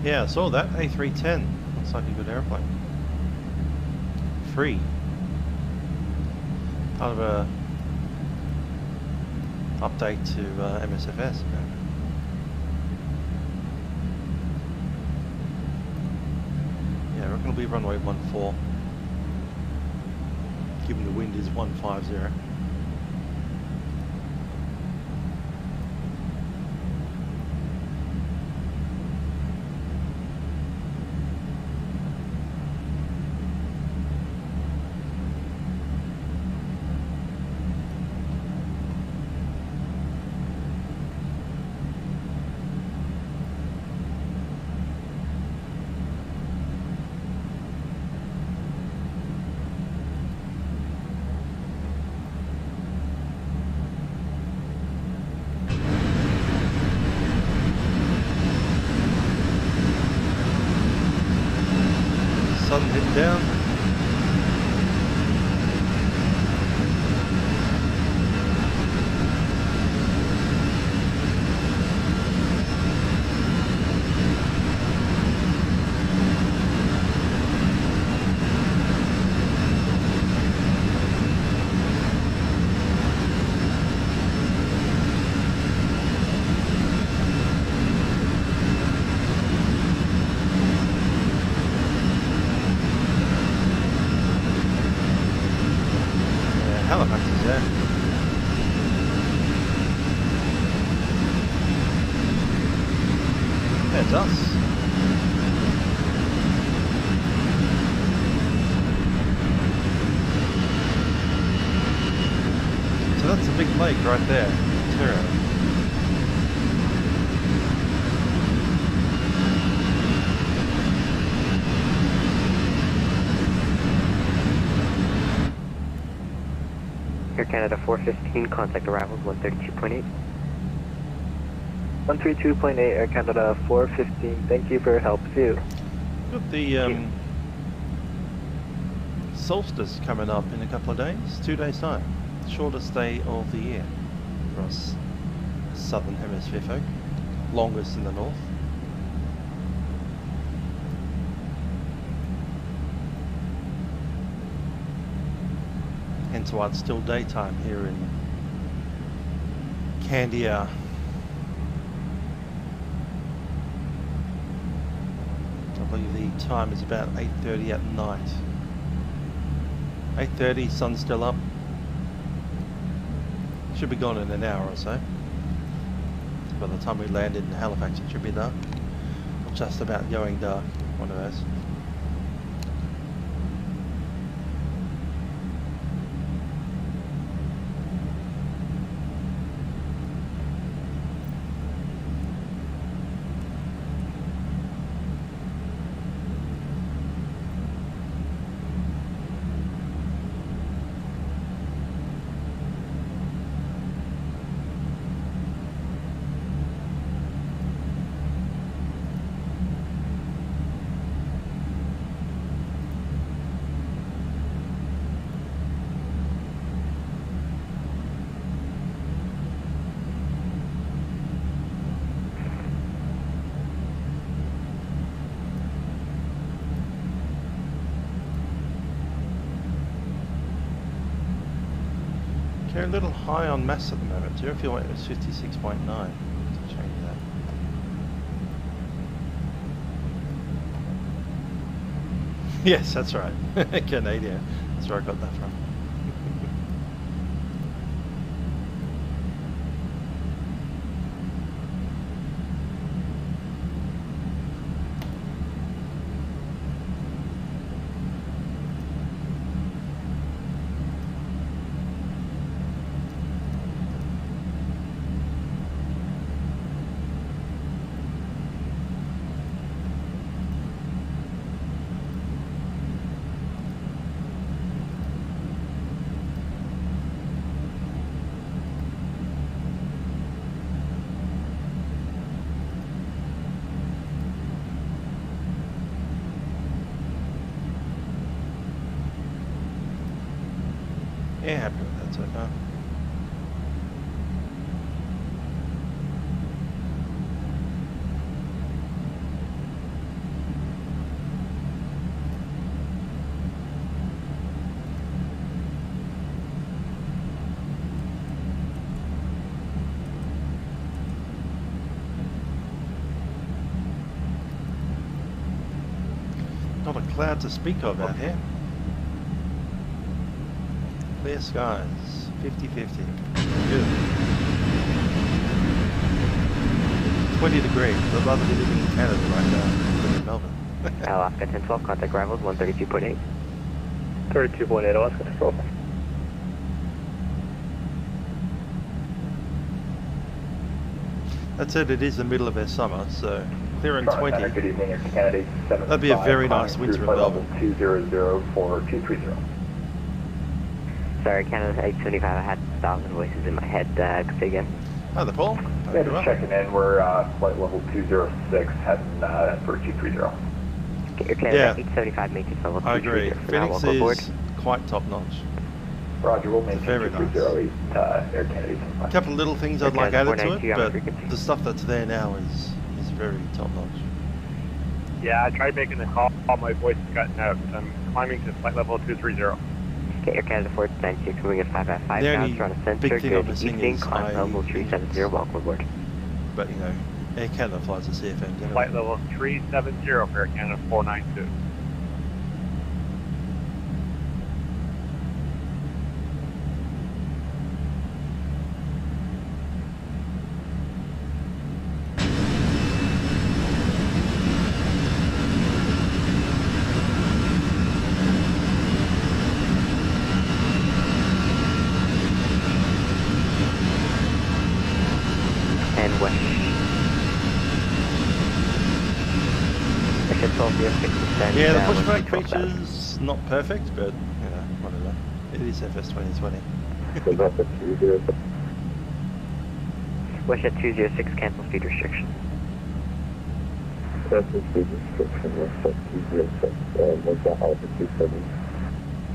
Yeah, I saw that. A310. Looks like a good airplane. Free. Part of a update to MSFS. Yeah, I reckon it'll be runway 14. Given the wind is 150. down. Halifax is there. There's us. So that's a big lake right there, Ontario. Air Canada 415, contact arrivals 132.8. 132.8, Air Canada 415, thank you for your help. See you. Got the solstice coming up in a couple of days, 2 days time. Shortest day of the year for us southern hemisphere folk. Longest in the north. Hence why it's still daytime here in Candia. I believe the time is about 8:30 at night. 8:30, sun's still up. Should be gone in an hour or so. By the time we land in Halifax, it should be dark. Or just about going dark, one of those. They're a little high on mass at the moment. Your fuel weight was 56.9. Change that. Yes, that's right. Canadian. That's where I got that from. Yeah, happy with that so far. Not a cloud to speak of out here. Clear skies, 50-50. Good. 20 degrees. I'd rather be living in Canada right now than in Melbourne. Alaska 1012, contact arrivals 132.8. 32.8, Alaska 1012. That said, it is the middle of their summer, so clear in 20. Good evening, it's Canada 7. That'd be a very nice winter in Melbourne. 200 for 230. Sorry, Canada 875, I had 1,000 voices in my head. Say again. Hi there, Paul. Yeah, just checking in. We're flight level 206, heading for 230. Air Canada Yeah. 875, maintenance level 230. I agree. For now, Fenix welcome aboard. is quite top notch. Roger, we'll maintain Very nice. 230 Air Canada A 875. couple of little things I'd Okay, like added to 492 it, on but frequency. the stuff that's there now is very top notch. Yeah, I tried making the call. My voice is cutting out. I'm climbing to flight level 230. Okay, Air Canada 496, moving at 5 at 5 The now, only Toronto Center, big thing I'm good missing evening, is climb level 370, welcome aboard. But you know, Air Canada flies a CFM generally. Flight level 370 for Air Canada 492. And west. It's 1206 Yeah, the pushback feature's not perfect, but you know, whatever. It is FS 2020. West at 206, cancel speed restriction.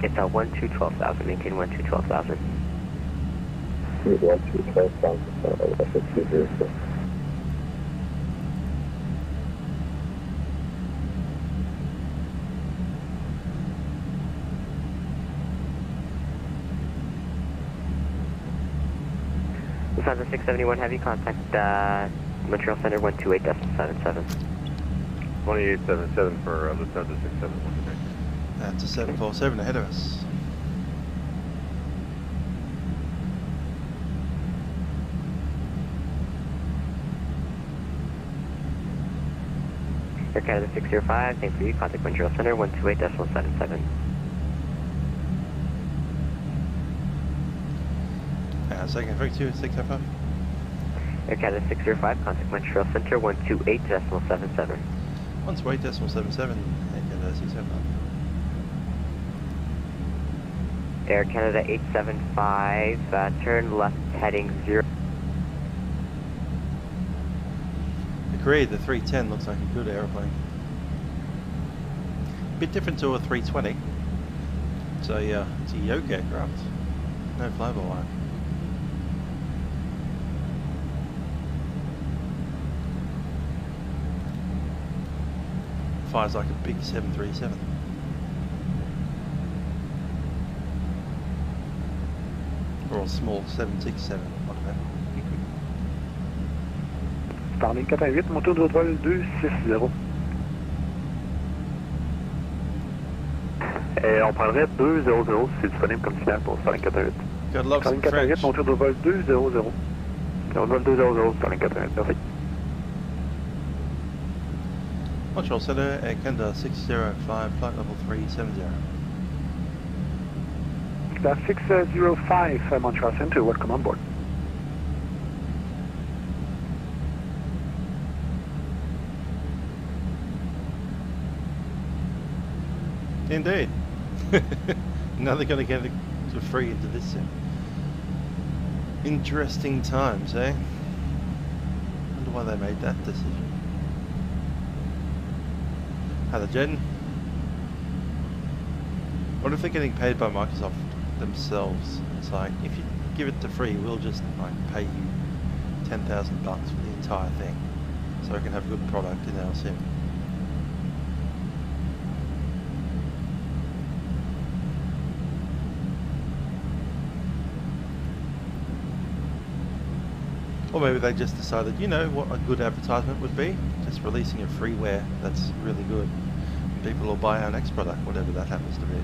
It's 12,000, maintain 12,000. Lufthansa 671 Heavy, contact Montreal Center 128.77. 2877 for Lufthansa 671. That's a 747 ahead of us. Air Canada 605, same for you, contact Montreal Center 128.77. Second 32, 605. Air Canada 605, contact Montreal Center 128.77. 128.77, Air Canada 675. Air Canada 875, turn left heading 0. Agree, the 310 looks like a good aeroplane. Bit different to a 320. So yeah, it's a yoke aircraft. No fly-by-wire. Fires like a big 737. Or a small 767, whatever. Starlink 88, moteur de haute vol 260. On prendrait 200 si c'est disponible comme signal pour Starlink 88. Gotta love some Starlink 88, French. moteur de vol 200. Haute vol 200, Starlink 88, merci. Montreal Center, Air Canada 605, flight level 370. That's 605 Montreal Center, welcome on board. Indeed. Now they're going to get it free into this sim. Interesting times, eh? Wonder why they made that decision. Hello, Jen. What if they're getting paid by Microsoft themselves? It's like, if you give it to free, we'll just like pay you $10,000 for the entire thing, so I can have a good product in our sim. Or maybe they just decided, you know what a good advertisement would be? Just releasing a freeware that's really good. People will buy our next product, whatever that happens to be.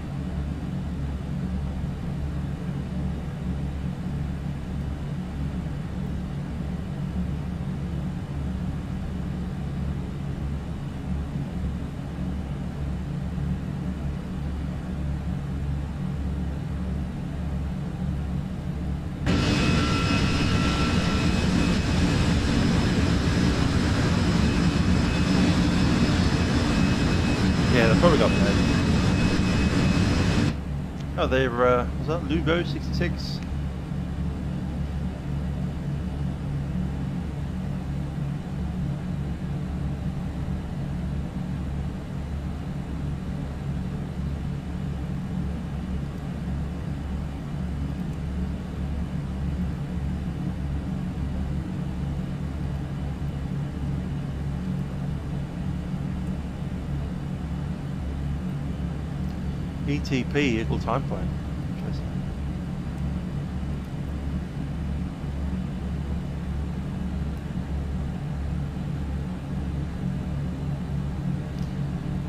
Yeah, they probably got paid. Oh, they're, was that Lugo 66? ETP equal time frame. Interesting.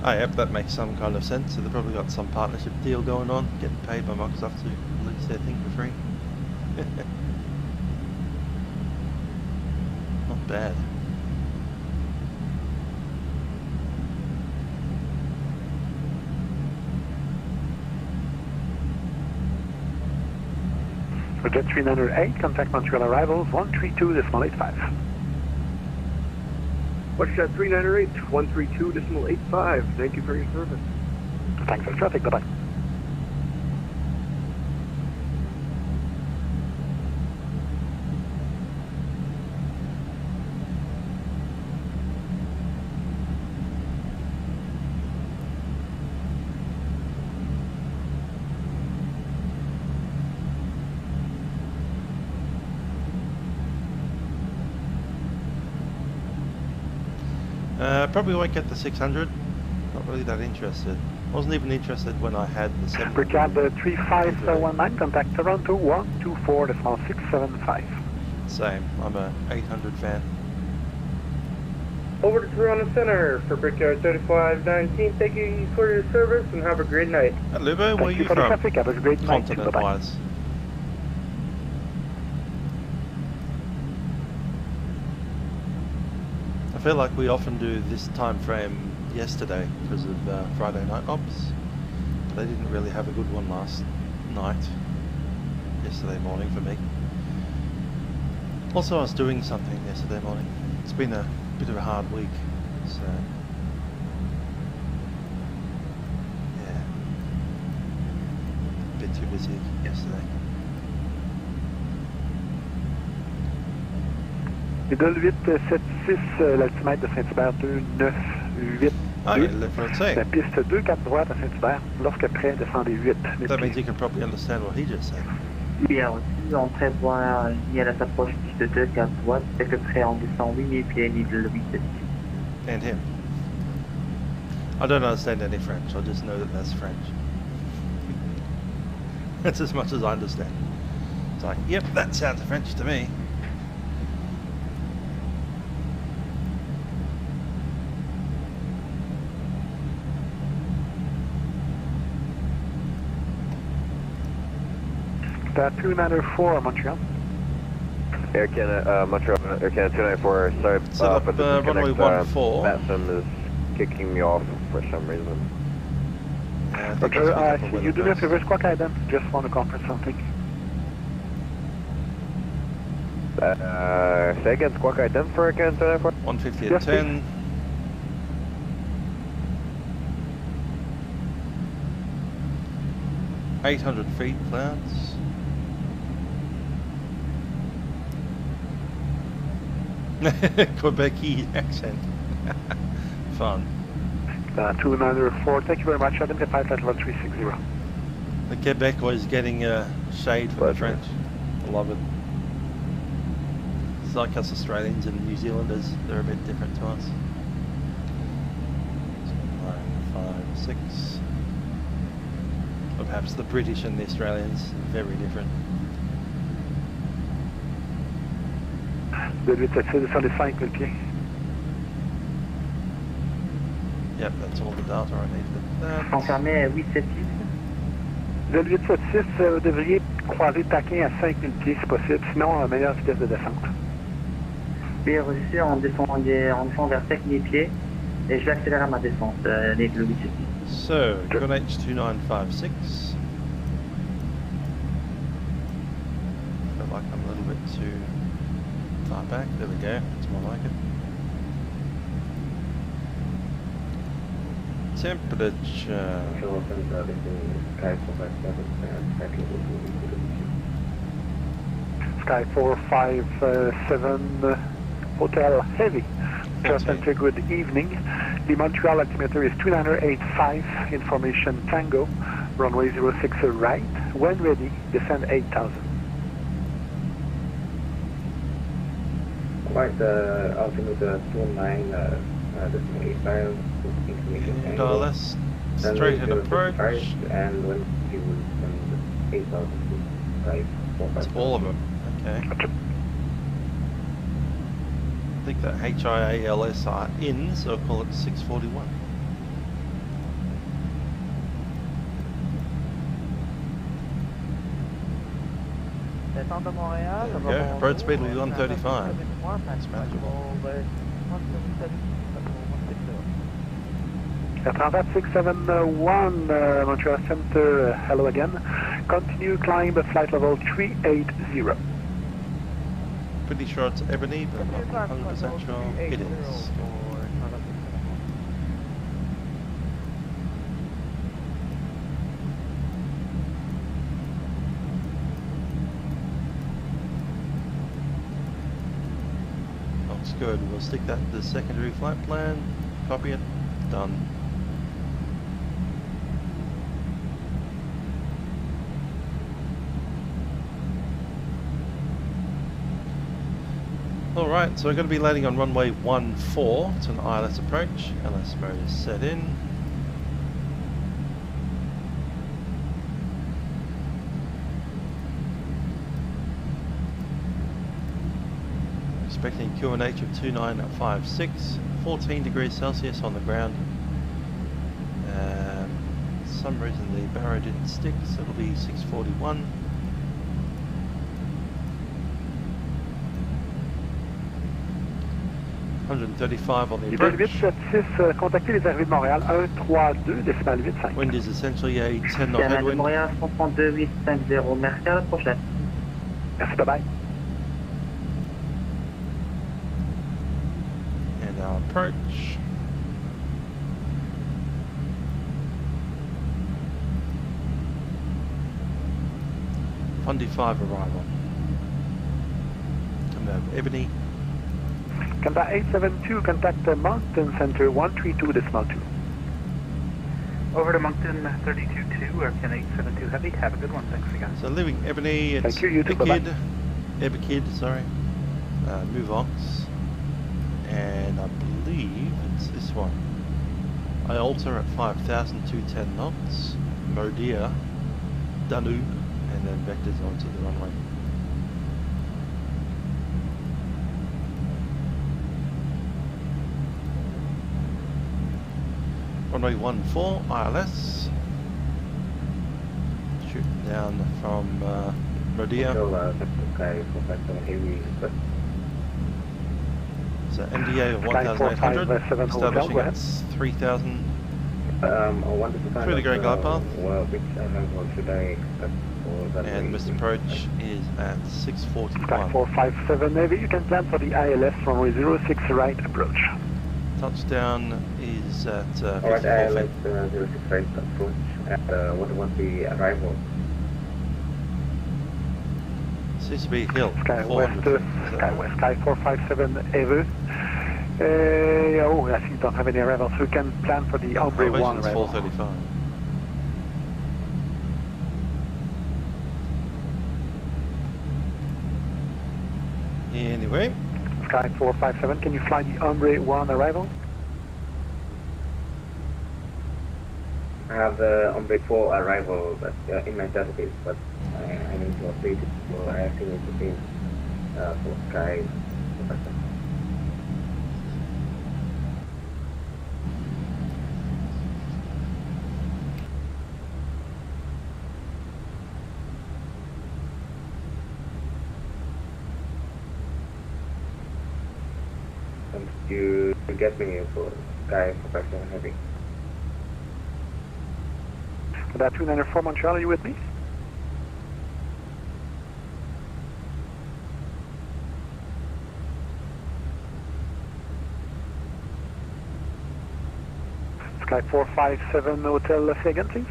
Oh, yep, that makes some kind of sense. So they've probably got some partnership deal going on, getting paid by Microsoft to release their thing for free. Not bad. Jet 308, contact Montreal arrivals 132.85. WestJet 398, 132.85. Thank you for your service. Thanks for traffic, bye-bye. Probably won't get the 600. Not really that interested. Wasn't even interested when I had the 700. Brigade 3519, contact Toronto 124.675. Same. I'm a 800 fan. Over to Toronto Center for Brickyard 3519. Thank you for your service and have a great night. Hello, where are you from? Traffic. Have a great night. Continent-wise. I feel like we often do this time frame yesterday because of Friday night ops. They didn't really have a good one last night. Yesterday morning for me. Also, I was doing something yesterday morning. It's been a bit of a hard week, so yeah, a bit too busy yesterday. Idole 876, l'altimètre de Saint-Hubert 298. Oh, yeah, let's say. La piste 2, 4 droite à Saint-Hubert, lorsque près, descendez 8. That means you can probably understand what he just said. Bien reçu, on prévoit ligne à la approche piste 2, 4 droite, avec le près on descend 8000 pieds, Idole 876. And him. I don't understand any French, I just know that that's French. That's as much as I understand. It's like, yep, that sounds French to me. That 294 Montreal. Air Canada, Montreal, Air Canada 294. Sorry, but the runway 14. Vatsim is kicking me off for some reason. You do have reverse squawk item. Just want to confirm something. Say again, squawk item for Air Canada 294. 150 at 10. Please. 800 feet clouds. Quebec-y accent. Fun. 294, thank you very much. Identify flight level 360. The Quebec was getting shade from the French. I love it. It's like us Australians and New Zealanders, they're a bit different to us. 956. Or perhaps the British and the Australians, very different. De 876 descendez 5000 pieds. Yep, that's all the data I need. Confirmé 876. De 876, vous devriez croiser taquin à 5000 pieds si possible, sinon la meilleure vitesse de descente. Bien reçu, on descend vers 5000 pieds et je vais accélérer ma descente, le 876. So, Greenwich 2956. Feel like I'm a little bit too far back. There we go. That's more like it. Temperature. Sky 457 Hotel Heavy. Just a good evening. The Montreal altimeter is 2985, information Tango, runway 06 right. When ready, descend 8000. Quite altimeter 29.85, information Tango. Straight at approach. And when he will send 8,000 to It's all of them. Okay. I think that HIALS are in, so I'll call it 641. Descente de Montréal. There we go. Road speed will be 135. That's manageable. Atlanta 671, Montreal Center, hello again. Continue climb at flight level 380. Pretty sure it's Ebony, but I'm not 100% sure it is. Looks good. We'll stick that to the secondary flight plan, copy it, done. Alright, so we're going to be landing on runway 14. It's an ILS approach. LS mode is set in. Expecting QNH of 2956, 14 degrees Celsius on the ground. For some reason the barrow didn't stick, so it'll be 641. On the approach. 886, contactez les arrivées de Montréal, 132, décimal 85. Wind is essentially a 10 knot headwind. Montréal 132 850, merci à la prochaine. Merci, bye bye. And our approach. Fundy 5 arrival. Coming out of Ebony. Contact 872, contact Moncton Center 132.2. Over to Moncton 32-2, Aircan 872 Heavy. Have a good one. Thanks again. So leaving Ebony, it's Thank you, Ebakid, sorry. Movox. And I believe it's this one. Iolta at 5,210 knots. Modia, Danube, and then vectors onto the runway. Runway 14, ILS. Shooting down from Modia. So MDA of 1,800, establishing at 3,000 through the grey glide path. And missed approach is at 641. Sky 457 Navy, you can plan for the ILS runway 06 right approach. Touchdown is at 54 Alright, feet. ILS 06 right approach. And what was the arrival? Seems to be a hill. Sky 400 West, Sky West, Sky 457 EVO. Oh, I see you don't have any arrivals, so we can plan for the Ombre 1 arrival. 435. Anyway. Sky 457, can you fly the Ombre 1 arrival? I have the Ombre 4 arrival but, in my database, but I need to update it, so I think it's the same for Sky 457. You get me for Sky 457 Heavy. That 294 Montreal, are you with me? Sky 457 Hotel Fagan, please.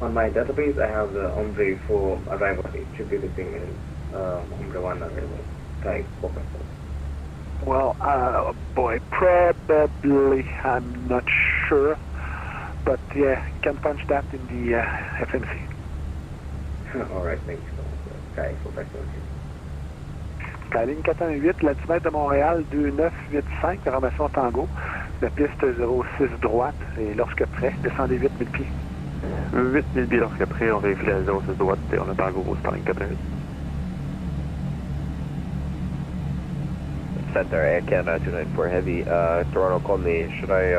On my database, I have the Ombre 4 arrival. It should be the same as Ombre 1 arrival. Sky 457. Well, boy, probably, I'm not sure. But yeah, you can punch that in the FMC. Alright, thanks. Sky 457. Skyline 418, l'altimètre de Montréal 2985, formation Tango. La piste 06 droite, et lorsque prêt, descendez 8000 pieds. 8000 pieds lorsque prêt, on vérifie la 06 droite et on appelle au starting cabinets. Center, Air Canada 294 Heavy. Toronto called me. Should I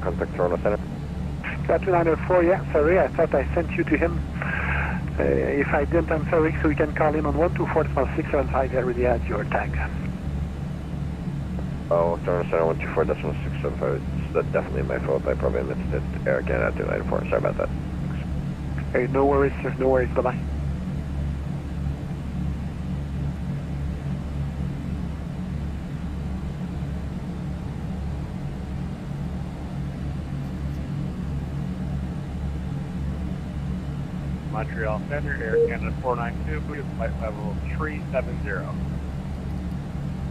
contact Toronto Center? 294, yeah, sorry, I thought I sent you to him. If I didn't, I'm sorry, so you can call him on 124.675, I already had your tag. Oh, Toronto Center 124.675. That's definitely my fault. I probably missed it. Air Canada 294. Sorry about that. Hey, no worries, sir, no worries, bye-bye. Montreal Center, Air Canada 492, flight level 370.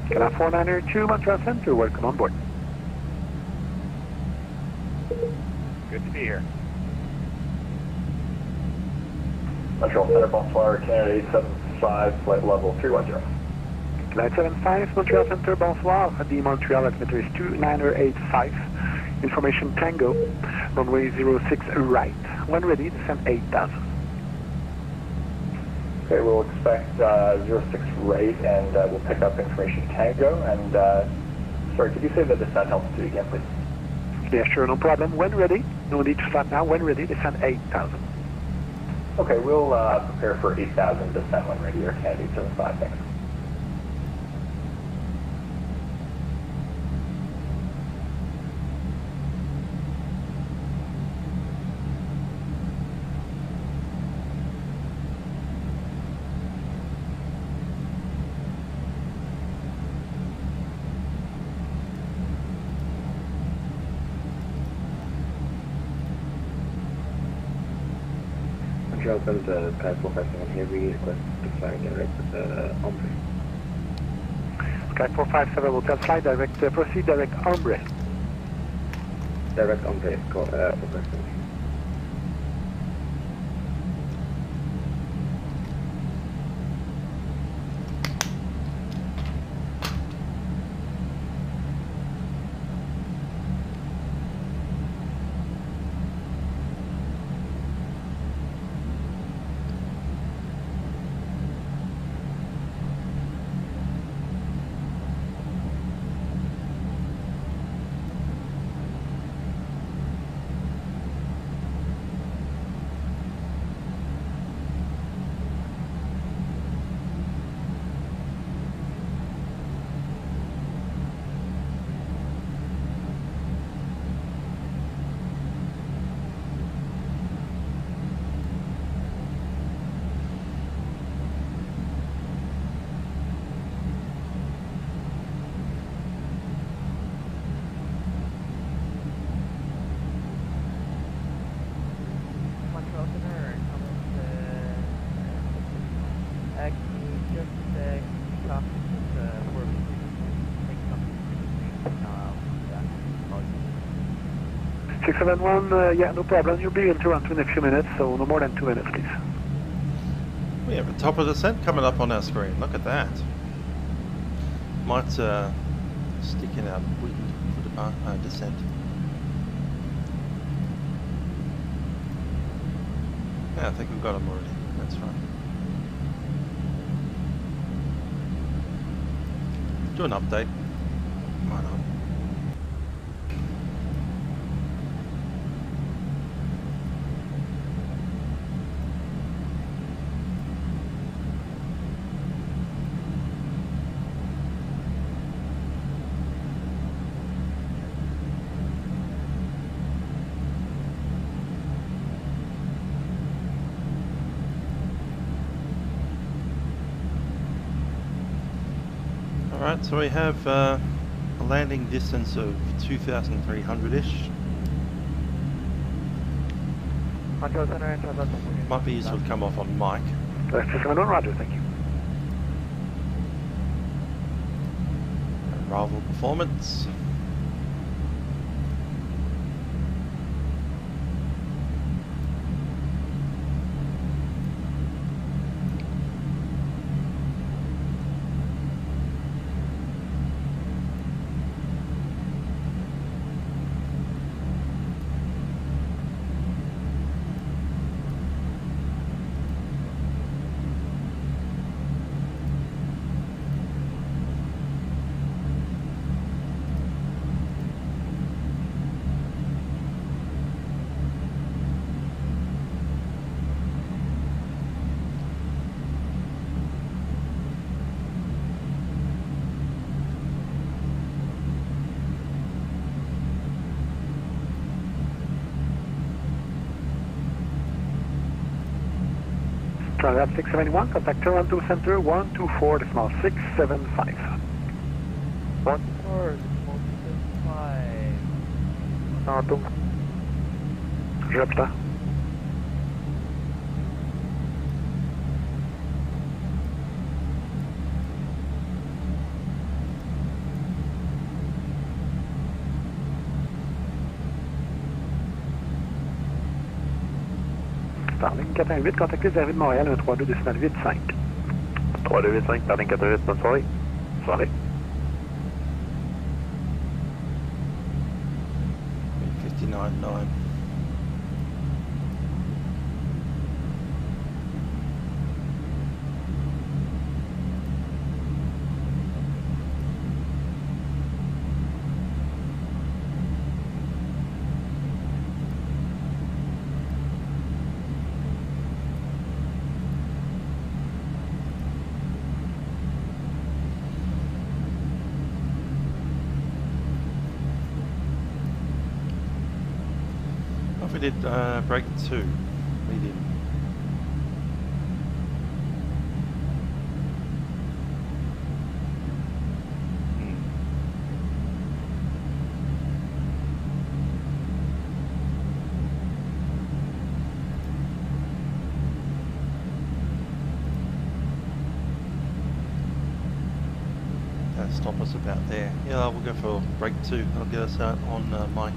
Canada 492, Montreal Center, welcome on board. Good to be here. Montreal Center, bonsoir, Canada 875, flight level 310. Canada 75, Montreal Center, bonsoir. The Montreal altimeter is 2985. Information Tango, runway 06 right. When ready, descend 8000. Okay, we'll expect 06 right, and we'll pick up information Tango. And sorry, could you say the descent altitude again, please? Yeah, sure, no problem. When ready, no need to start now. When ready, descend 8000. Okay, we'll prepare for 8,000 descent when ready, Air Canada 875, thanks. Montreal Center, Sky 457 Heavy, request to fly direct Ombre. Sky 457 will tell fly direct, proceed direct Ombre. Direct Ombre, 457. Yeah, no problem. You'll be in Toronto in a few minutes, so no more than 2 minutes, please. We have a top of descent coming up on our screen. Look at that. Might stick in our wind for the descent. Yeah, I think we've got them already. That's right. Do an update. Why not? Alright, so we have a landing distance of 2,300-ish. Might be useful to come off on mic. Roger, thank you. Arrival performance. Trinidad 671, contact Toronto Center 124.675. 124.675. Toronto. J'attends. Starling 418, contactez Livery de Montréal, 132.85. 3285, Starling 418, bonne soirée. Soirée. 59.9. We did break 2, medium. That'll stop us about there. Yeah, we'll go for break 2. That'll get us out on mic.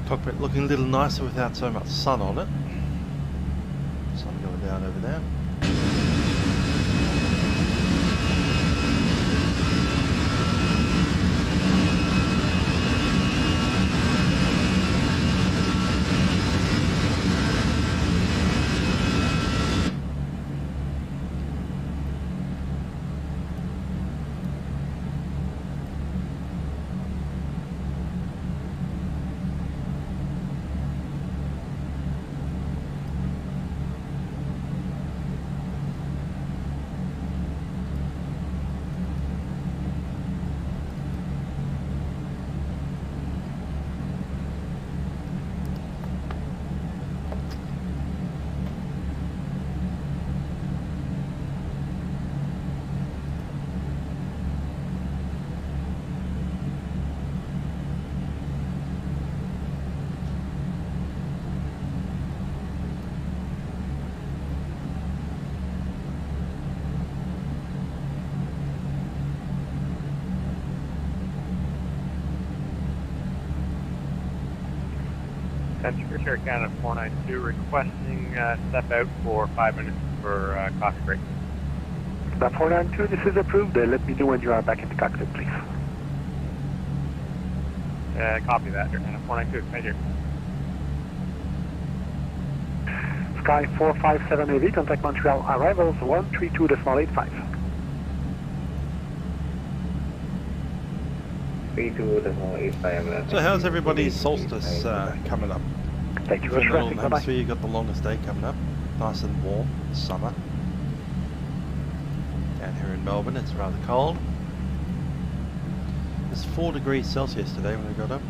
Cockpit looking a little nicer without so much sun on it. Sun going down over there. Secretary Canada 492 requesting step out for 5 minutes for coffee break. That 492, this is approved. Let me know when you are back in the cockpit, please. Copy that, Air Canada 492. Thank you. Sky 457 AV, contact Montreal arrivals 132.85. 32.85. So how's everybody's solstice coming up? Thank you for for the Northern traffic. Hemisphere, you've got the longest day coming up. Nice and warm, summer. Down here in Melbourne, it's rather cold. It's 4 degrees Celsius today when we got up.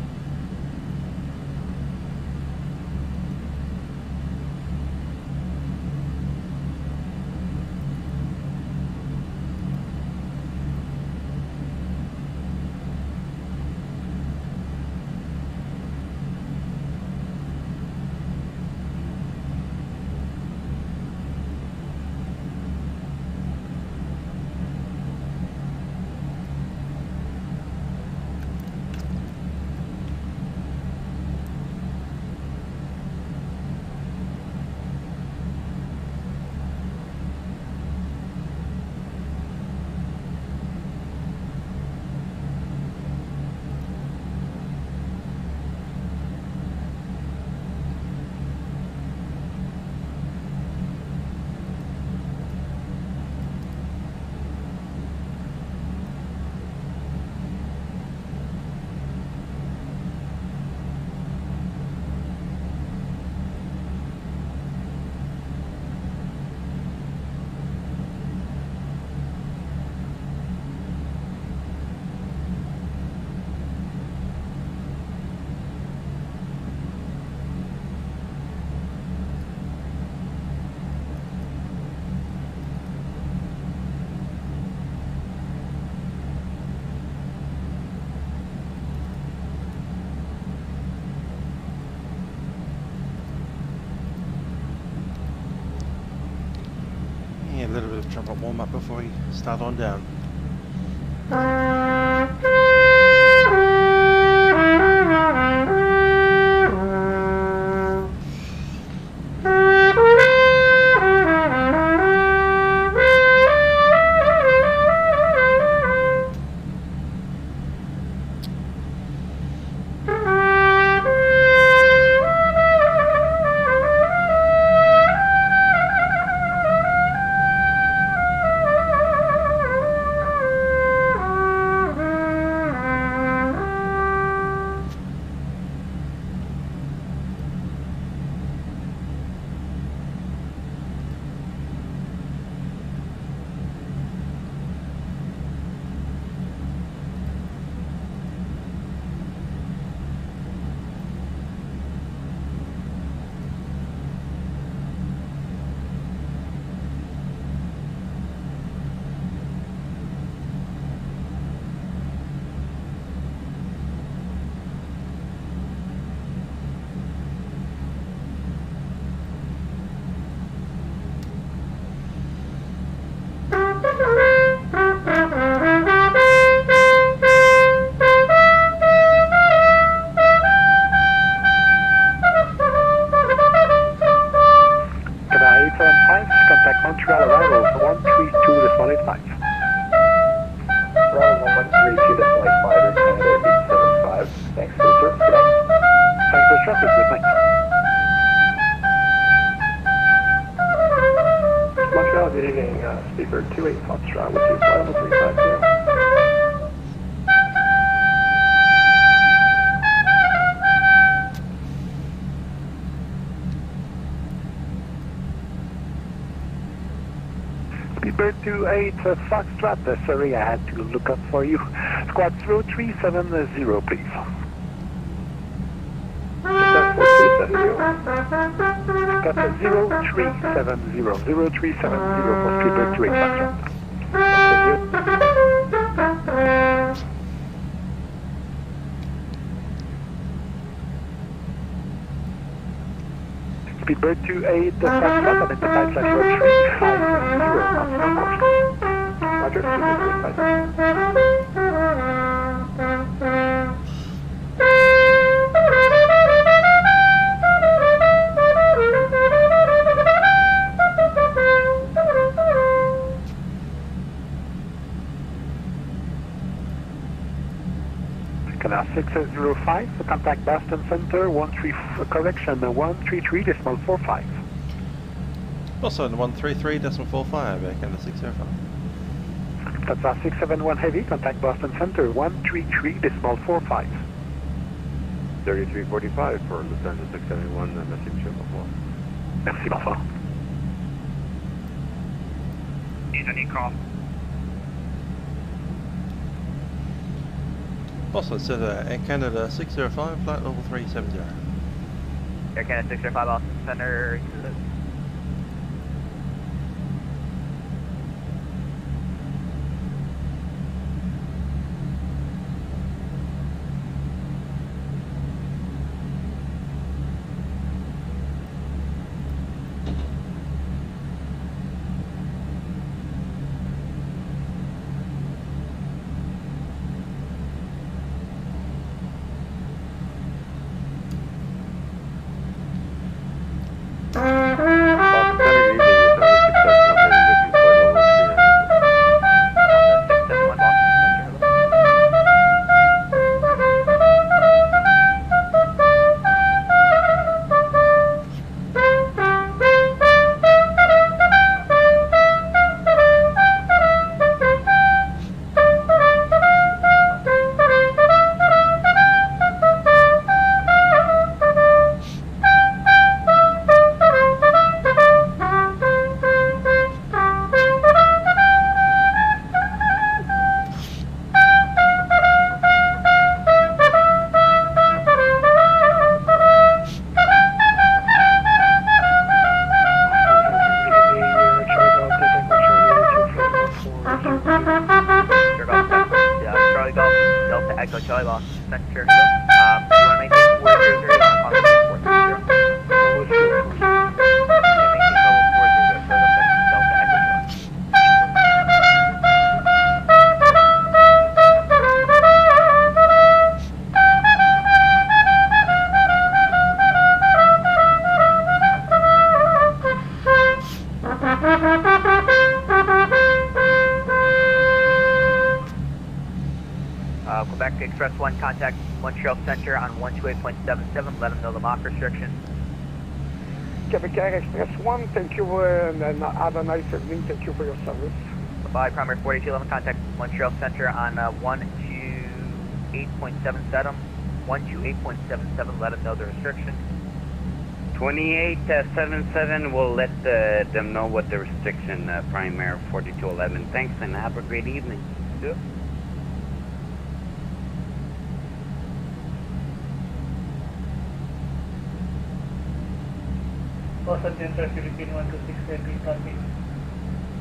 trumpet warm up before we start on down. Foxtrot, sorry, I had to look up for you. Squad 0370, please. Squad 0370, 0370 for Speedbird 28 Foxtrot. Speedbird 28 Foxtrot, identified flight road 350 on course. Roger, Canal 605, contact Boston Center, 133.45. Also in 133.45, Canada 605. That's our 671 Heavy, contact Boston Center, 133.45. 3345 for Lufthansa 671, message 704. Merci, bonsoir. Any call? Boston Center, Air Canada 605, flight level 370. Air Canada 605, Boston Center. Quebec Express 1, contact Montreal Center on 128.77. Let them know the Mach restriction. Quebec Express 1, thank you, and have a nice evening. Thank you for your service. Bye, primary 4211, contact Montreal Center on 128.77. 128.77, let them know the restriction. 2877 will let them know what the restriction, primary 4211. Thanks and have a great evening. Yeah. Boston Center, Philippine 126, green copy.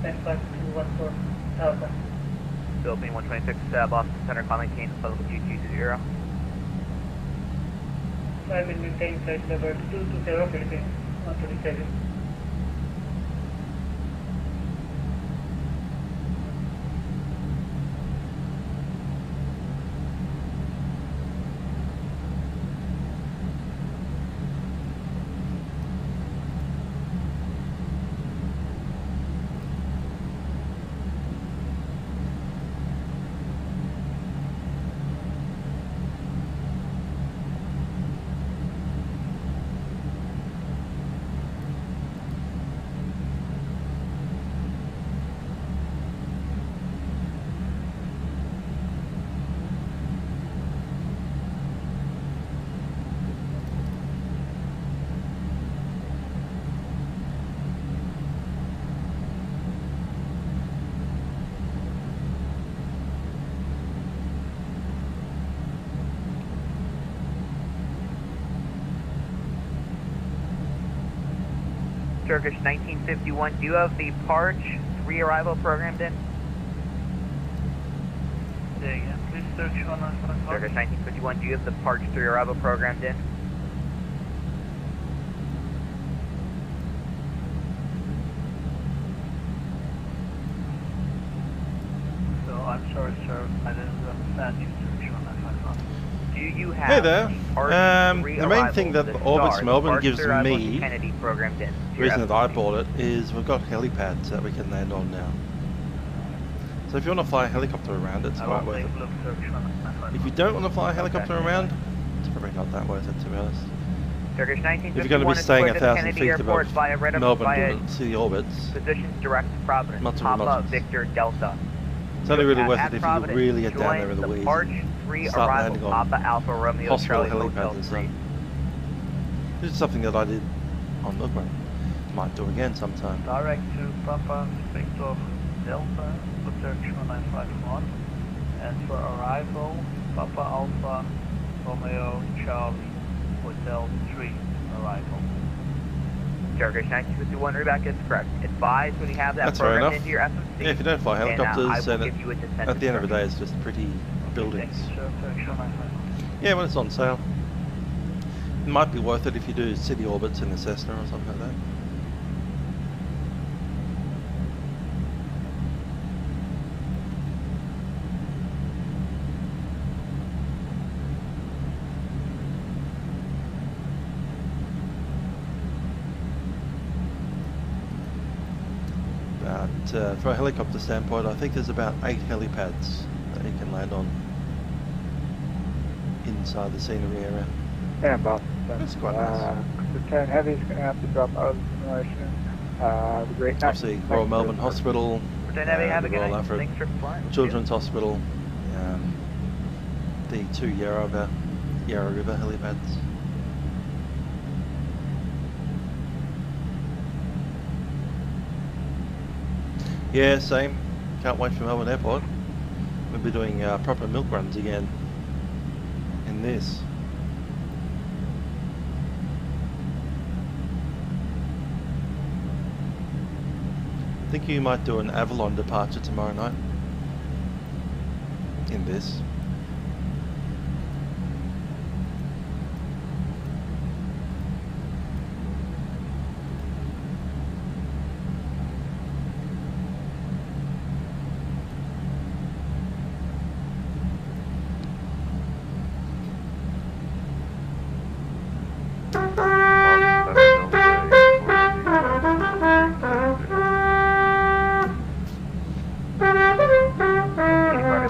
95214, Alpha. Philippine 126, Boston Center, calling Kane, level 220. I will maintain flight level 220, Philippine 127. Turkish 1951, do you have the Parch 3 arrival programmed in? Say again, please search on Turkish 1951, do you have the Parch 3 arrival programmed in? So I'm sorry, sir, I didn't understand you search on that. Do you have Hey there. Parch 3 The main thing that Orbits Melbourne gives me, Kennedy programmed in? the reason that I bought it, is we've got helipads that we can land on now. So if you want to fly a helicopter around, it's quite worth it. If you don't want to fly a helicopter around, it's probably not that worth it, to be honest. Turkish 1951 If you're going to be staying is 1,000 Kennedy feet Airport above via Melbourne to the orbits, positions direct to Providence, Not to Papa Providence. Victor Delta. it's only really worth At it if you Providence, really get down join there in the weeds. Parch 3 Start arrival, landing on Papa Alpha Romeo hospital Charlie Hotel helipads and 3. stuff. This is something that I did on Milgram. Might do again sometime. Direct to Papa Victor Delta, search 1951, and for arrival, Papa Alpha Romeo Charlie Hotel 3 arrival. Turkish 1951, reback is correct. Advise when you have that That's fair programmed enough. into your FMC. Yeah, if you don't fly and, helicopters, I will then give you a descent at the end of the day, instruction. it's just pretty buildings. Thank you, sir. Search 1951. Yeah, when it's on sale. It might be worth it if you do city orbits in the Cessna or something like that. For a helicopter standpoint, I think there's about 8 helipads that you can land on inside the scenery area. Yeah, Boston. That's quite nice. The 10 Heavy's going to have to drop out of the simulation. The great night. Obviously, Royal Melbourne Hospital, Return Heavy, have a the good Royal night. Alfred Thanks for flying. Children's Hospital, the 2 Yarra River helipads. Yeah, same. Can't wait for Melbourne Airport. We'll be doing proper milk runs again in this. I think you might do an Avalon departure tomorrow night in this.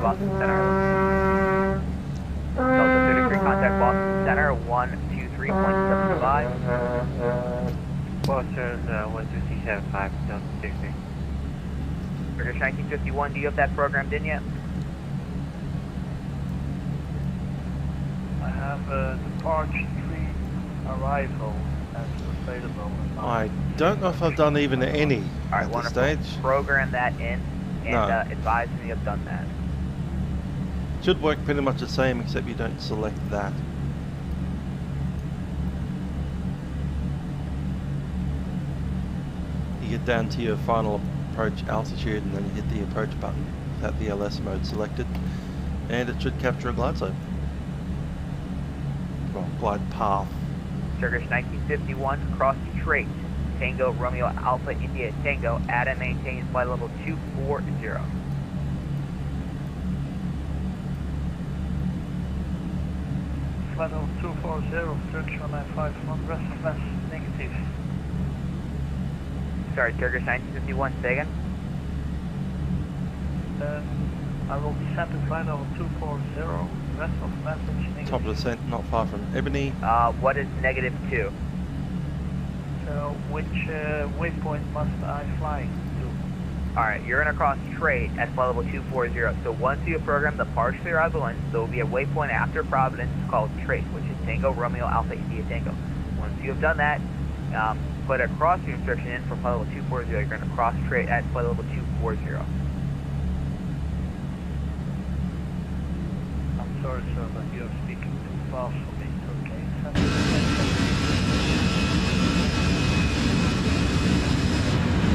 Boston Center. 123.75. Boston 127.5, down 60. British 1951, do you have that programmed in yet? I have departure 3 arrival as available. I don't know if I've done even any Alright, at this wonderful. stage. Program that in and No. Advise me you've done that. Should work pretty much the same, except you don't select that. You get down to your final approach altitude and then you hit the approach button without the LS mode selected, and it should capture a glide slope. Well, glide path. Turkish 1951, cross Detroit. Tango Romeo Alpha India Tango, add and maintain flight level 240. Flight level 240, search 1951, rest of mass negative. Sorry, Turkish 1951, say again? I will descend to flight level 240, rest of message negative. Top of descent, not far from Ebony. What is -2? So, which waypoint must I fly to? Alright, you're gonna cross Detroit at flight level 240. So once you program the partially arrival in, there will be a waypoint after Providence called Detroit, which is Tango Romeo Alpha India Tango. Once you have done that, put a crossing instruction in for flight level 240. You're gonna cross Detroit at flight level 240. I'm sorry, sir, but you're speaking too fast for me. Okay.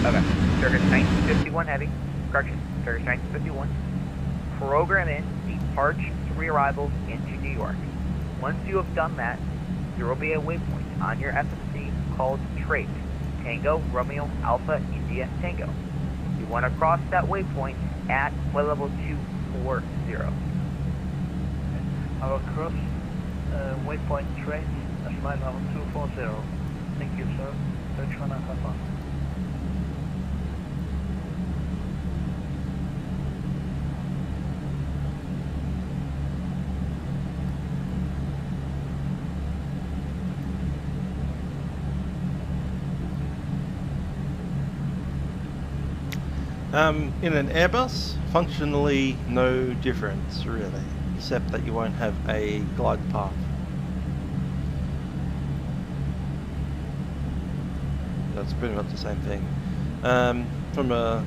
Okay, Turkish 1951 Heavy, correction, Turkish 1951, program in depart 3 arrivals into New York. Once you have done that, there will be a waypoint on your FSC called Detroit, Tango Romeo Alpha India Tango. You want to cross that waypoint at flight level 240. I will cross waypoint Detroit at flight level 240. Thank you, sir. Search 1951. In an Airbus, functionally no difference really, except that you won't have a glide path. That's pretty much the same thing. From a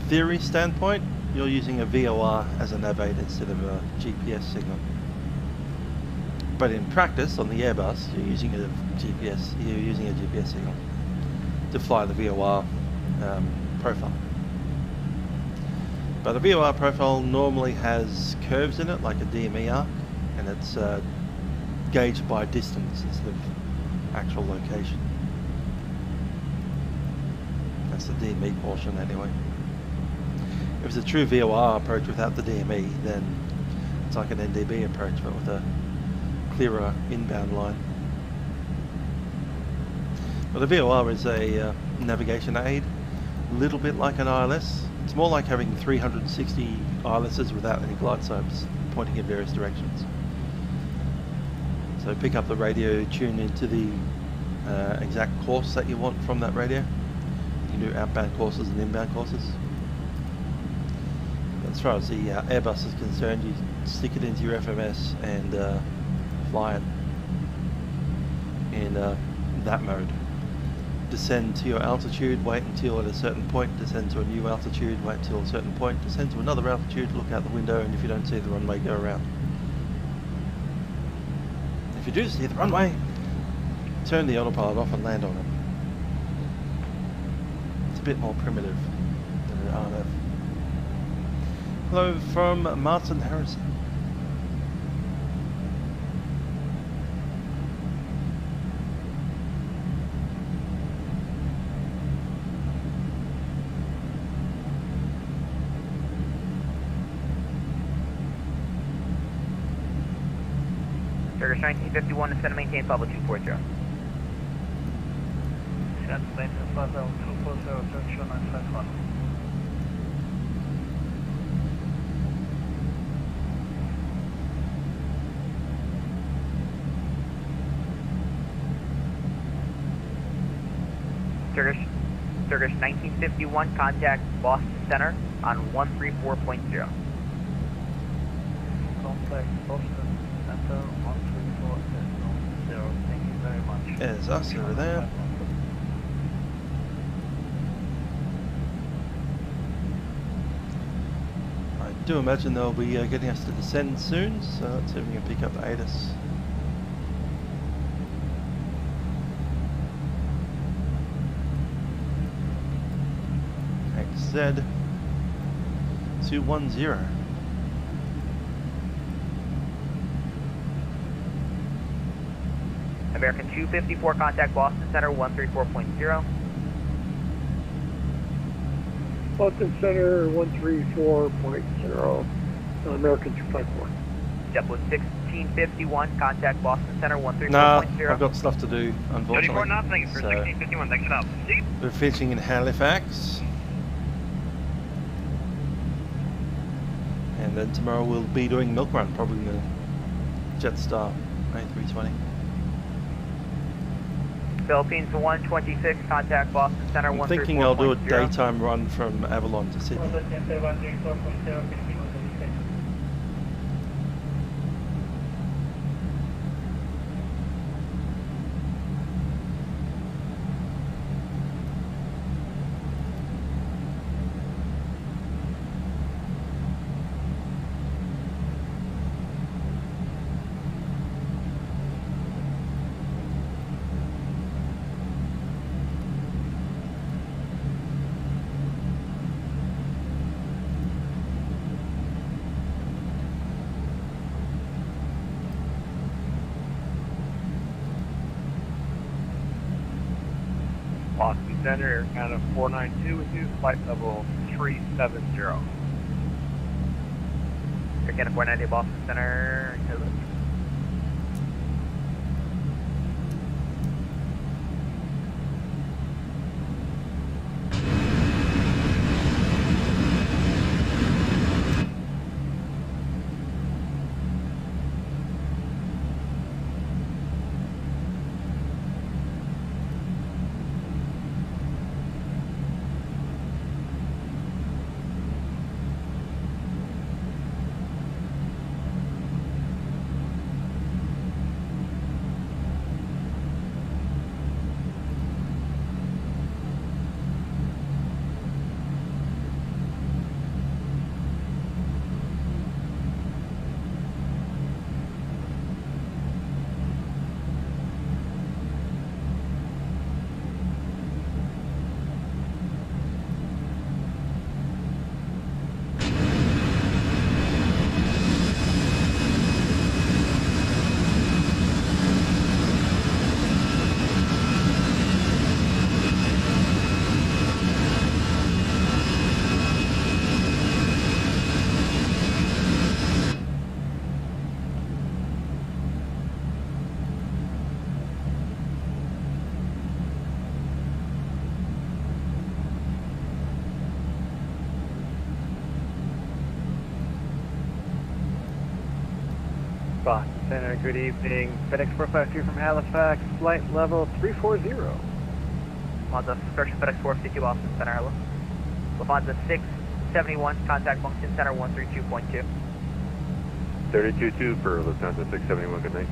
theory standpoint, you're using a VOR as a nav aid instead of a GPS signal. But in practice, on the Airbus, you're using a GPS signal to fly the VOR profile. But a VOR profile normally has curves in it, like a DME arc, and it's gauged by distance instead of actual location. That's the DME portion anyway. If it's a true VOR approach without the DME, then it's like an NDB approach, but with a clearer inbound line. But the VOR is a navigation aid, a little bit like an ILS. It's more like having 360 ILSs without any glide slopes pointing in various directions. So pick up the radio, tune into the exact course that you want from that radio. You can do outbound courses and inbound courses. But as far as the Airbus is concerned, you stick it into your FMS and fly it in that mode. Descend to your altitude, wait until at a certain point, descend to a new altitude, wait until a certain point, descend to another altitude, look out the window, and if you don't see the runway, go around. If you do see the runway, turn the autopilot off and land on it. It's a bit more primitive than an RF. Hello from Martin Harrison. Turkish 1951, descend and maintain level 240. Descend to maintain flight level 240, search 1951. Turkish 1951, contact Boston Center on 134.0. Contact Boston Center 134.0. Thank you very much. There's us over there. I do imagine they'll be getting us to descend soon, so let's see if we can pick up ATIS. XZ 210. American 254, contact Boston Center 134.0. Boston Center 134.0. American 254. JetBlue 1651, contact Boston Center 134.0. Nah, I've got stuff to do, 34 unfortunately. knots, thank you for So 1651, thanks enough. we're fishing in Halifax. And then tomorrow we'll be doing milk run, probably in the Jetstar A320. Philippines 126, contact Boston Center 134.0. I'm thinking I'll do a daytime run from Avalon to Sydney. Boston Center, Air Canada 492 with you, flight level 370. Air Canada 490, Boston Center. Hello. Boston Center, good evening. FedEx 452 from Halifax, flight level 340. Lufthansa Construction FedEx 452, Boston Center. Hello. Lufthansa 671, contact Moncton Center 132.2. 32-2 for Lufthansa 671, good night.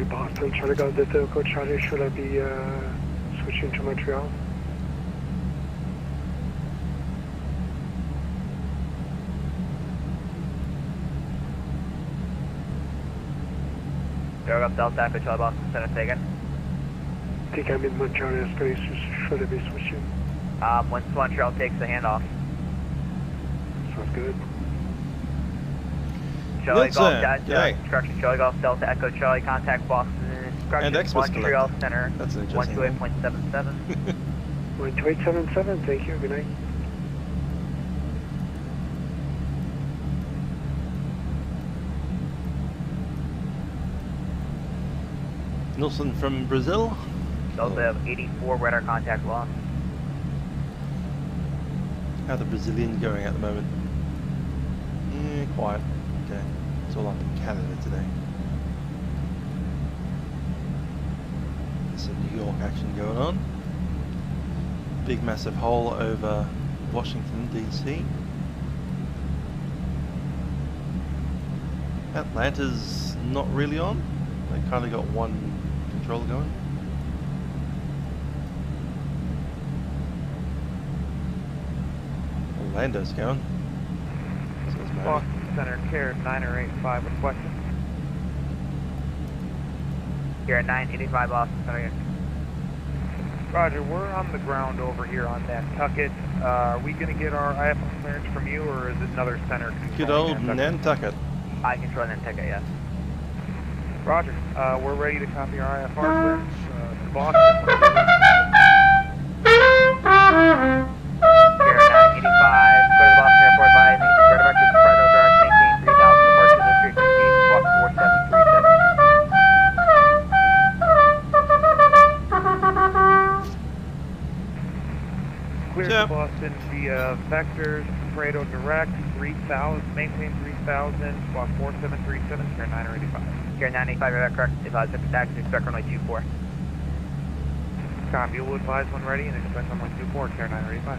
Boston, Charlie Golf Delta, Echo Charlie, should I be switching to Montreal? Charlie Golf Delta, Echo Charlie, Boston Center, say again. I think I'm in Montreal airspace, should I be switching? Once Montreal takes the handoff. Sounds good. Charlie Good, Golf sir. Delta, Okay. instruction Charlie Golf Delta, Echo Charlie, contact Boston, instruction And Xmas Montreal Collector. Center, That's an interesting one. 128.77. 12877, thank you, good night. Nilsson from Brazil. Delta 84 radar contact lost. How are the Brazilians going at the moment? Yeah, quiet. Okay. It's all up in Canada today. There's some New York action going on. Big massive hole over Washington DC. Atlanta's not really on. They kind of got one control going. Orlando's going. So is Mary. Boston Center, Care 9085 with questions. Care 985 Boston Center. Roger, we're on the ground over here on Nantucket. Are we going to get our IFR clearance from you, or is it another center? Good old Nantucket. I control Nantucket, yes. Roger. We're ready to copy our IFR clearance. Boston. Care 985, go to the Boston Airport by Director Fredo Dark, maintain 3000, departure to the street, walk 4737. Clear to Boston via vectors, Fredo Direct, 3000, maintain 3000, walk 4737, Care 985. Care 985, radar correct, advise for taxi, expect runway 24. Copy, we'll advise when ready and expect runway 24, Care 985.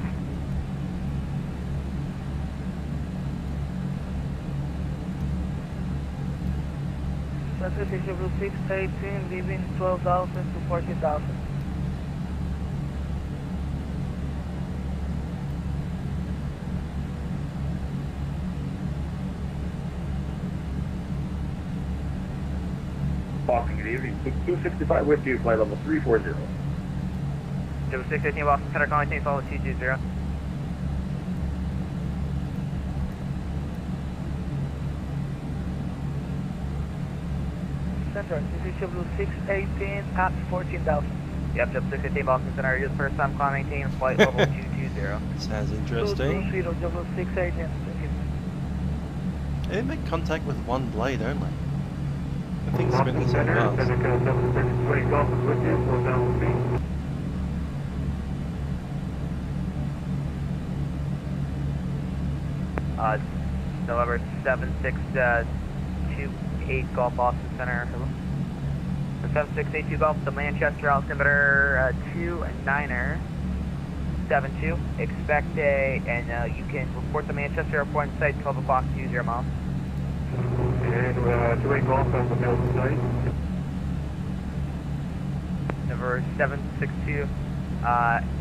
Pacific 618, leaving 12,000 to 40,000. Boston, good evening. 265 with you, flight level 340. 0618 Boston Center, calling follow 220. Center, this is 618 at 14,000. Yep, 0618 Boston Center, you're the first time calling maintain flight level 220. Sounds interesting. 618. They make contact with one blade only. I think it's spinning so fast. November 7628 Golf Boston Center. 7682 Golf, the Manchester altimeter 29er 72. Expect and you can report the Manchester Airport site 12 o'clock 20 miles. And 28 Golf on the mountain site. Number 762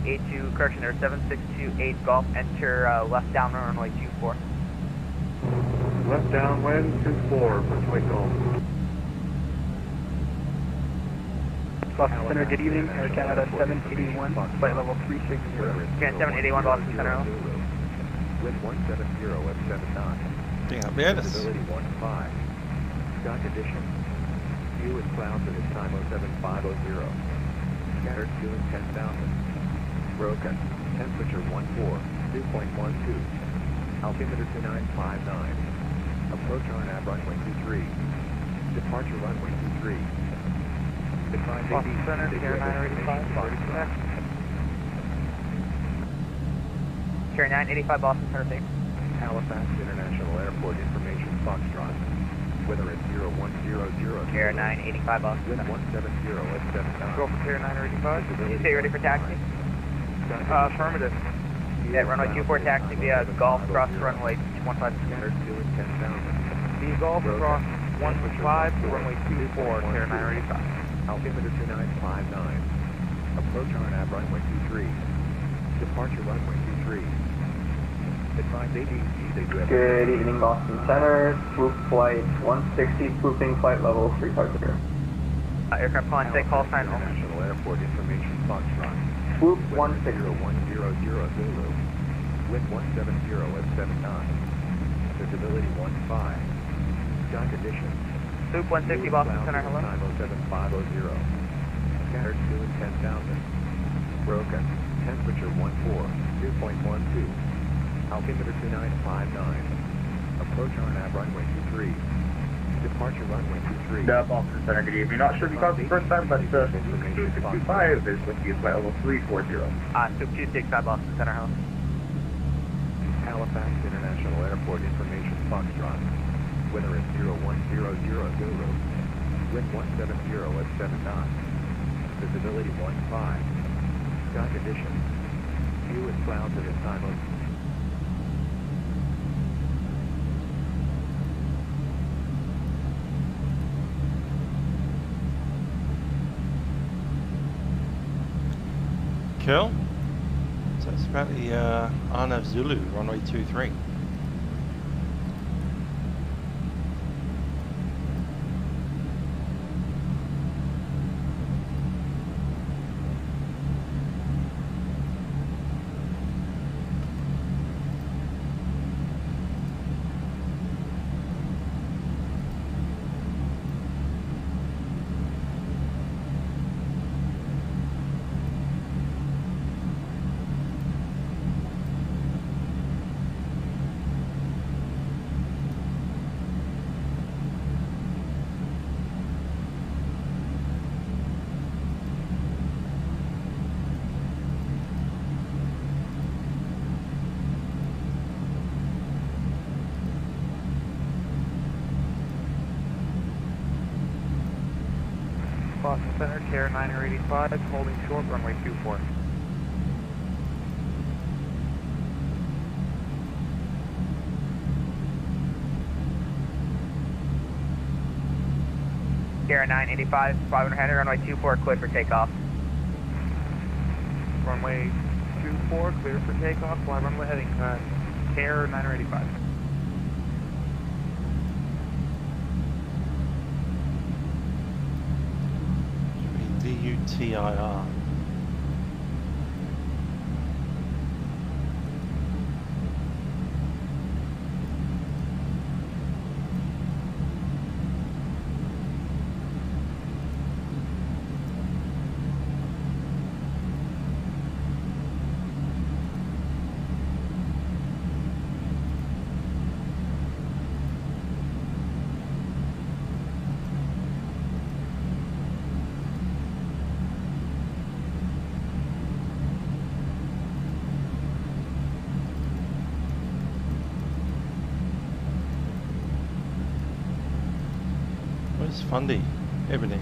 82 correction there 7628 Golf, enter left down runway 24. Left downwind 24 for 28 Golf. Boston Center, good evening. Air Canada 781, flight level 360. Canada 781 Boston Center. Wind 170 at 7 knots. Visibility 15. Sky conditions. View is clouds at this time 07500. Scattered ceiling 10,000. Broken. Temperature 2.12. Altimeter 2959. Approach on ab runway 23. Departure runway 23. Boston Center, Care 985, Care 985 Boston Center, thanks. Halifax International Airport information Foxtrot. Weather at 0100. Care 985 Boston Wind Center. 170 at 7 knots. Go for Care 985. Did you say you're ready for taxi? Affirmative. Yeah, runway 24 taxi via Golf cross runway 15. Scattered ceiling 10,000. The Golf cross 15 to runway 24, Care 985. Altimeter 2959. Approach RNAV runway 23. Departure runway 23. Advise ADC they do have... Good evening, Boston Center. Swoop flight 160, swooping flight level 3 0. Aircraft calling say call sign only. International Airport information Foxtrot. Swoop 160. 100 Zulu. Wind 170 at 7 knots. Visibility 15. Sky conditions. Swoop 160 Boston Center, hello. 07500. Scattered ceiling 10,000. Broken. Temperature 2.12. Altimeter 2959. Approach RNAV runway 23. Departure runway 23. The Boston Center, good evening. Not sure if you called the first time, but 265 is with you, flight level 340. 265 Boston Center, hello. Halifax International Airport information Foxtrot. Weather is 01000. Wind 170 at 7 knots. Visibility 15. Sky conditions. View is clouds at this time of... Cool. So it's about the Arnav Zulu, runway 23. Boston Center, KR 985, holding short, runway 24. KR 985, 500 header, runway 24, clear for takeoff. Runway 24, clear for takeoff, fly runway heading, KR 985. DUTIR. Where's Fundy? Ebony.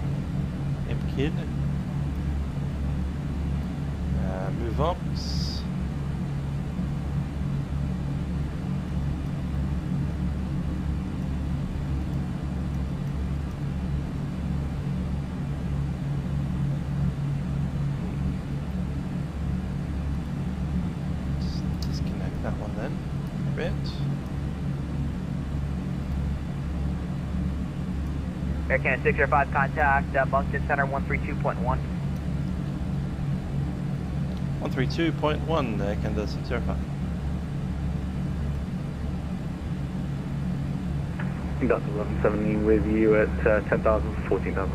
M-Kid. Movox. Just disconnect that one then a bit. Air Canada 605, contact Moncton Center 132.1. 132.1, Air Canada 605. That's 1170 with you at 10,000, 14,000.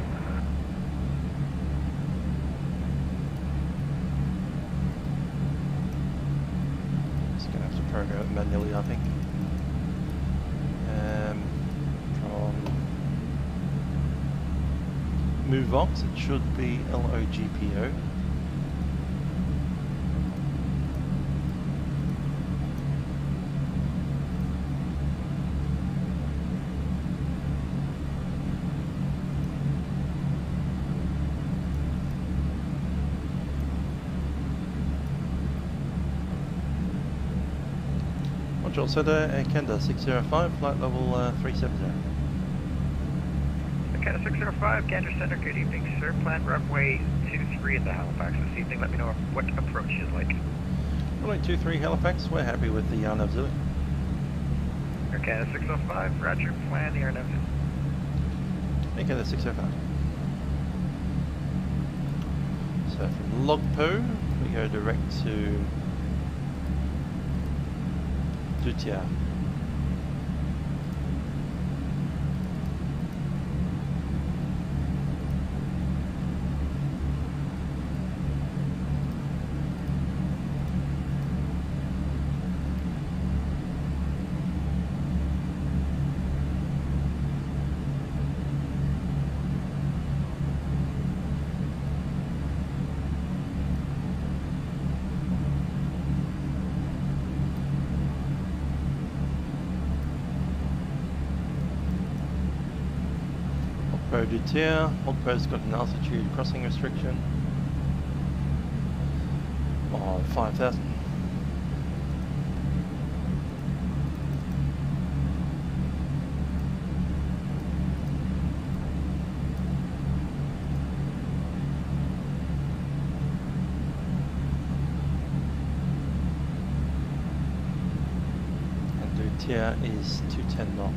Just gonna have to program it manually, I think. From Movox, it should be LOGPO. Module Center, Air Canada 605, flight level 370. Canada 605, Canada Center, good evening, sir. Plan runway 23 into Halifax this evening. Let me know what approach is like. Runway 23 Halifax, we're happy with the Arnav Zulu. Air Canada 605, roger, plan the Arnav Zulu. Air Canada 605. So from Logpo, we go direct to Dutia. Pro du Tier. Old Pro's got an altitude crossing restriction of 5,000. And du Tier is 210 knots.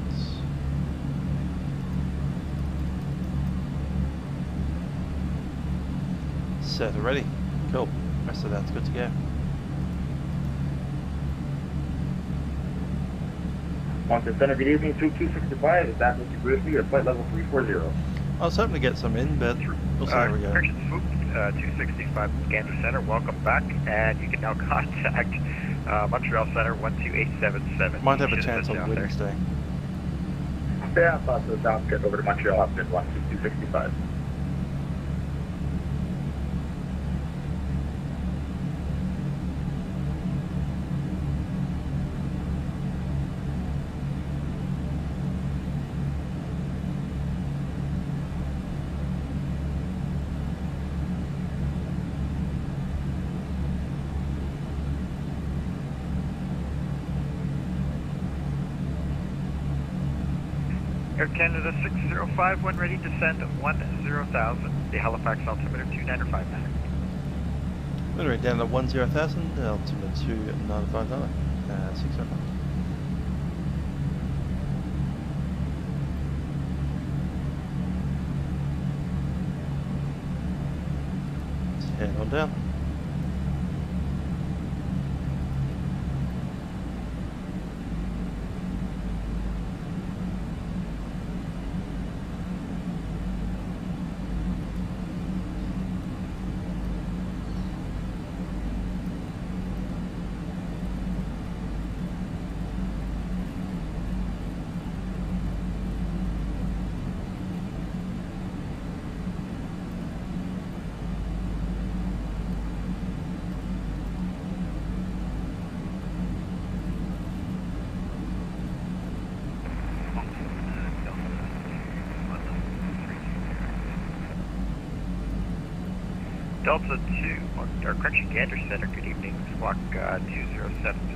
Set already. Cool. Rest of that's good to go. Mountain Center, good evening, 3265. It's after Grizzly at flight level 340. I was hoping to get some in, but we'll see how we go. 265 Gander Center, welcome back, and you can now contact Montreal Center 12877. Might have a chance on Wednesday. Yeah, I thought so. Sounds good. Over to Montreal, up in 12265. Air Canada 605, when ready, descend 10,000. The Halifax altimeter 2959. When we're down at 10,000, altimeter 2959, 605. Let's head on down. Delta 2, or Crunchy Gander Center, good evening, squawk 2070.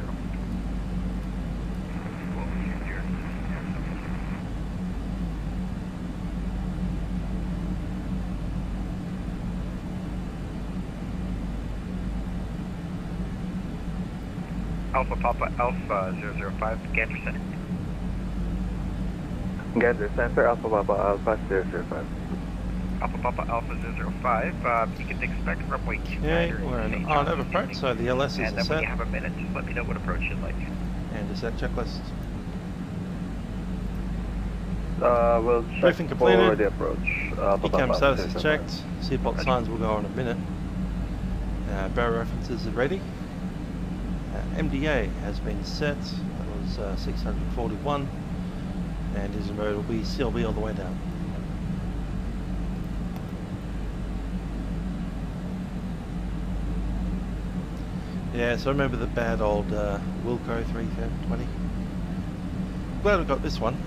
Alpha Papa Alpha 005, Gander Center. Gander Center, Alpha Papa Alpha 005. Alpha Papa Alpha 005, you can expect runway 29. Okay, we're on over approach, so the LS is and then set. when you have a minute, just let me know what approach you'd like. And a set checklist. We'll check Briefing completed. for the approach. Vcam status is checked. Seatbelt signs will go on in a minute. Barrel references are ready. MDA has been set. That was 641. And his mode will be CLB all the way down. Yeah, so I remember the bad old Wilco 320. Glad I got this one.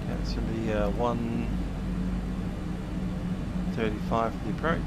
Okay, it's going to be 135 for the approach.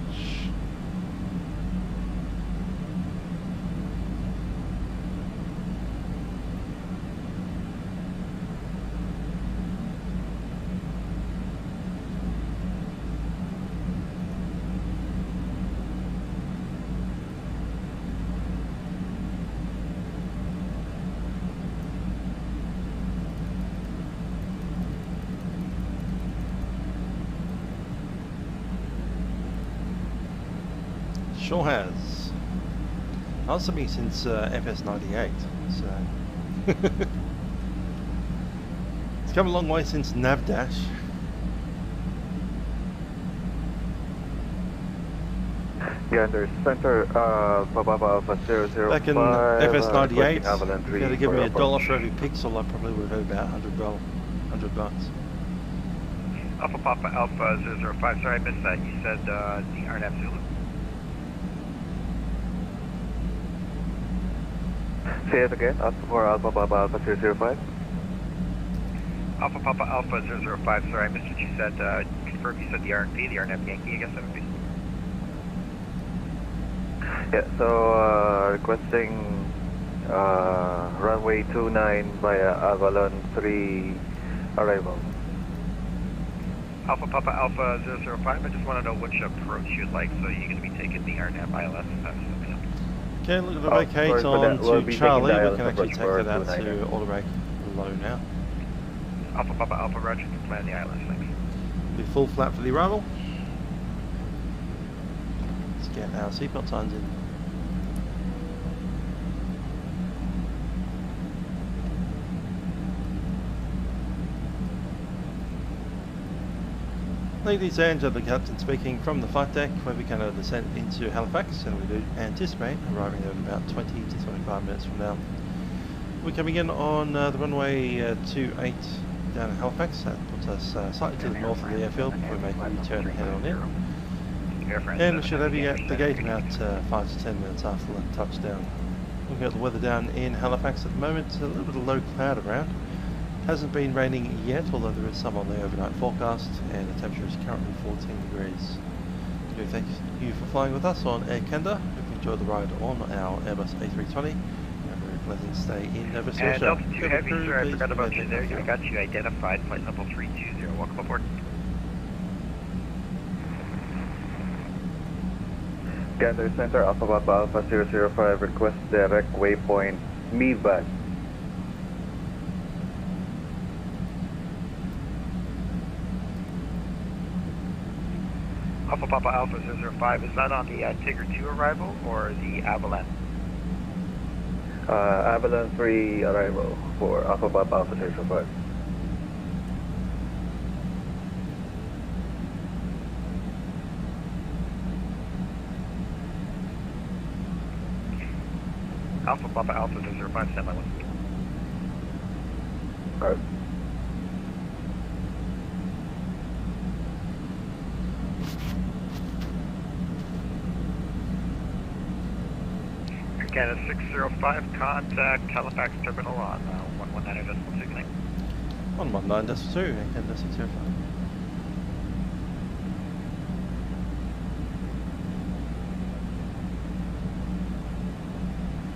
Sure has. Not something since FS98, so it's come a long way since Navdash. Gander Center, Papa Alpha 005. Back in FS98, if you had to give me $1 for every pixel, I probably would have about $100. Alpha Papa Alpha 005, sorry I missed that. You said the RNAV Zulu. Say it again, Alpha for Alpha Papa Alpha 005. Alpha Papa Alpha 005, sorry, I missed what you said. Confirm you said the RNP, the RNF Yankee, I guess that would be. Yeah, so requesting runway 29 via Avalon 3 arrival. Alpha Papa Alpha 005, I just want to know which approach you'd like, so you're going to be taking the RNF ILS. Okay, look at the vacate on to Charlie. We can actually take that out to auto brake low now. Alpha Papa Alpha Roger, plan the ILS, thanks. Be full flat for the arrival. Let's get our seatbelt signs in. Ladies and gentlemen, Captain speaking from the flight deck, where we can descend into Halifax, and we do anticipate arriving there in about 20 to 25 minutes from now. We're coming in on the runway 28 down in Halifax. That puts us slightly to the north of the airfield before we make a U-turn and head on in. And we should have you at the gate about 5 to 10 minutes after the touchdown. Looking at the weather down in Halifax at the moment, a little bit of low cloud around. Hasn't been raining yet, although there is some on the overnight forecast, and the temperature is currently 14 degrees. So thank you for flying with us on Air Canada. Hope you enjoyed the ride on our Airbus A320. Have a very pleasant stay in Nova Scotia. And Delta 2 Heavy, sir, I forgot about you there. I got you identified, flight level 320. Welcome aboard. Gander Center, Alpha Papa Alpha 005, request direct waypoint MEVAC. Alpha Papa Alpha 005, is that on the Tigger 2 arrival or the Avalon? Avalon 3 arrival for Alpha Papa Alpha 005. Alpha Papa Alpha 005, stand by 1. Alright. Canada 605, contact Halifax Terminal on 119.69. 119.2, Canada 605.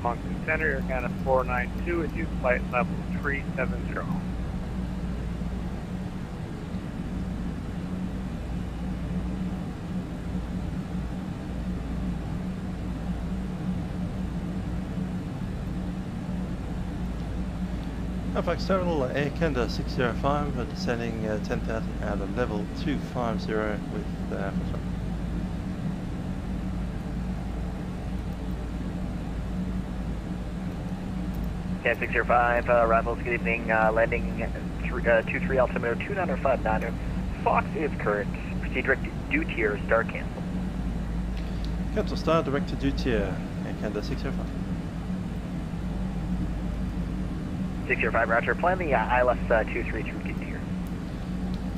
Moncton Center, Air Canada 492, with you flight level 370. Halifax Terminal, Air Canada 605, descending 10,000 out of level 250 with Facecam. Can 605, arrivals, good evening, landing 23 altimeter 2959. Fox is current, proceed direct due tier, start cancel. Cancel star, direct to Dutier, Air Canada 605. 605, roger, plan the ILS 23 through Dutier.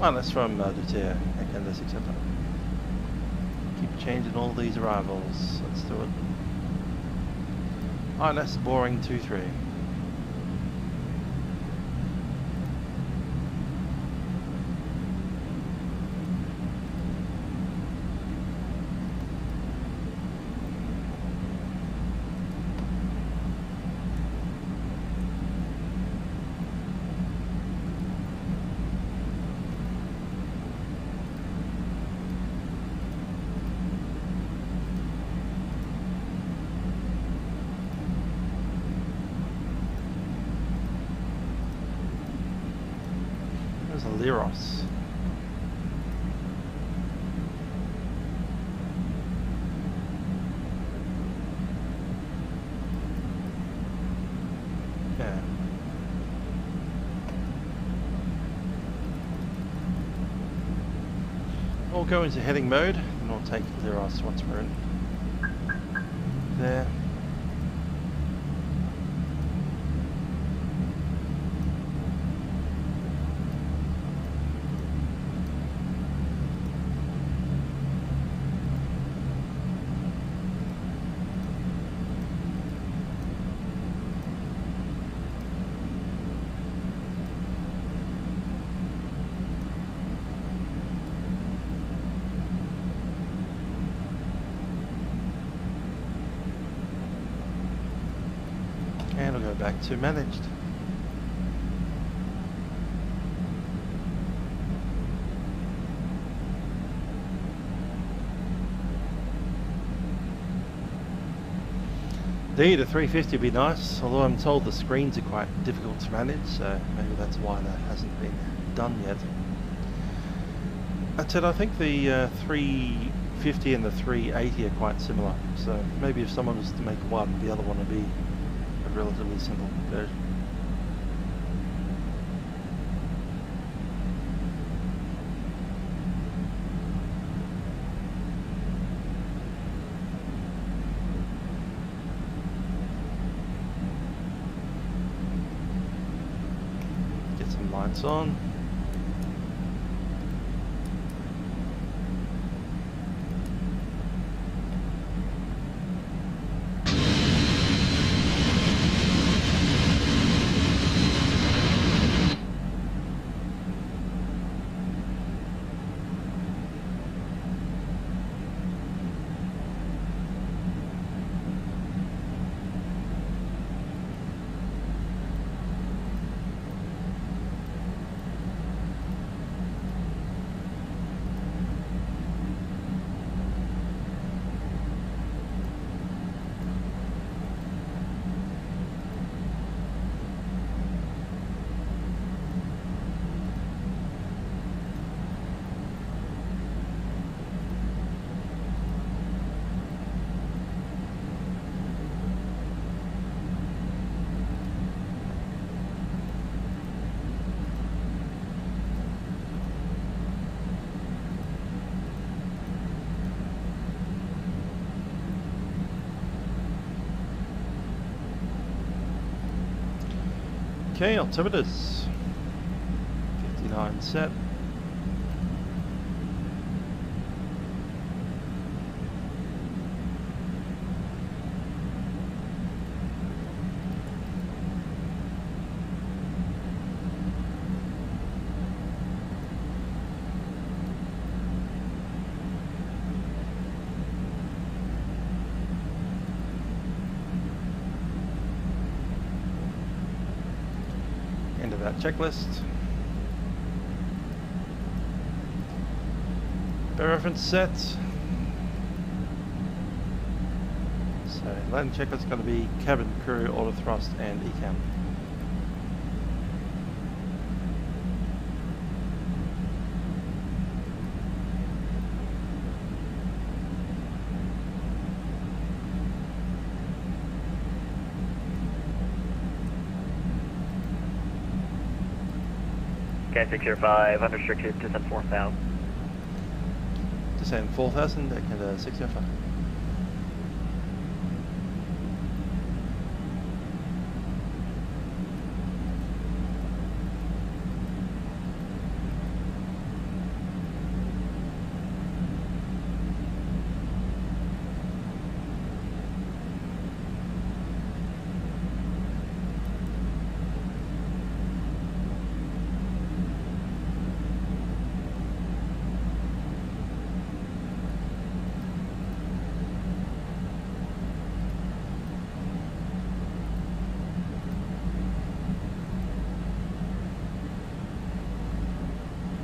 ILS from Dutier, Air Canada 605. Keep changing all these arrivals, let's do it. ILS boring 23. Liros. Yeah. We'll go into heading mode and we'll take Liros once we're in there. back to managed. Indeed, a 350 would be nice, although I'm told the screens are quite difficult to manage, so maybe that's why that hasn't been done yet. That said, I think the 350 and the 380 are quite similar, so maybe if someone was to make one, the other one would be a relatively simple version. Lights on. Okay, altimeters. 59 set. Checklist. Bear reference set. So landing checklist is going to be cabin, crew, auto thrust, and ECAM. Okay, 605, unrestricted, descent 4,000. Descent 4,000, deck and 605.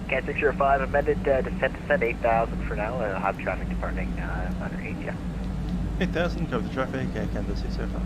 Cat 605, amended descent 8,000 for now. Hot traffic departing under 8, yeah. 8,000, cover the traffic, Canada 605.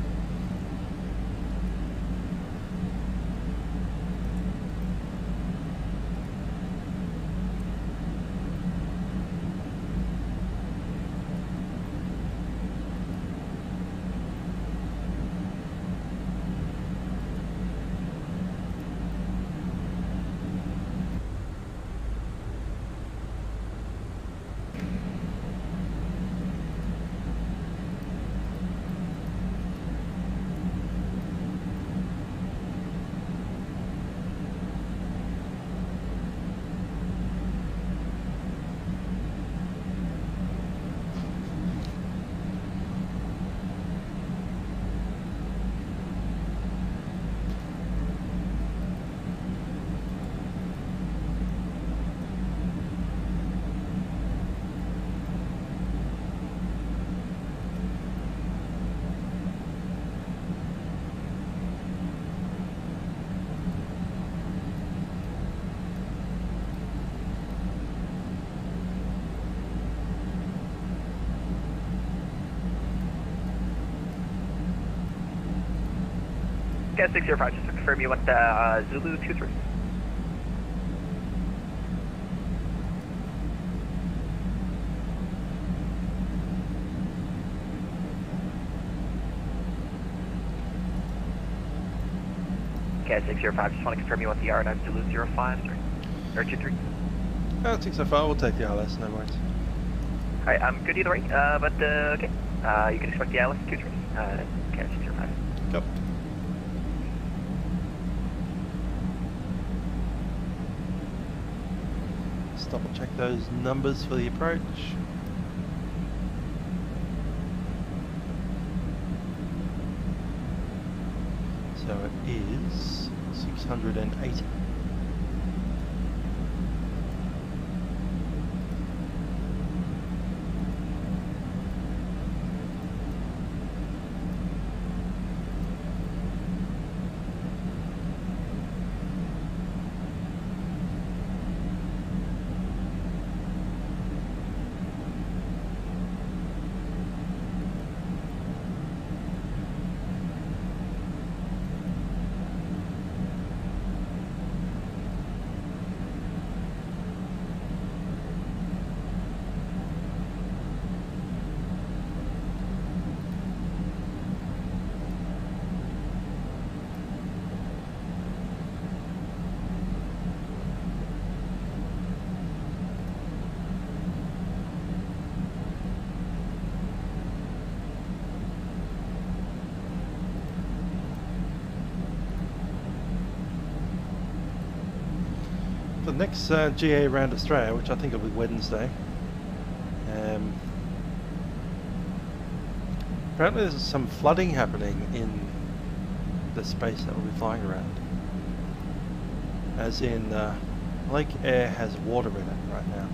Cat 605, just to confirm you want Zulu 23. Cat 605, just want to confirm you want the R9 Zulu 05, sorry. Or 23. 605, we'll take the ILS, no worries. Alright, I'm good either way, but okay. You can expect the ILS 23. Cat 605. Go. Just double check those numbers for the approach. So it is 680. The next GA around Australia, which I think will be Wednesday. Apparently there's some flooding happening in the space that we'll be flying around. As in, Lake Eyre has water in it right now.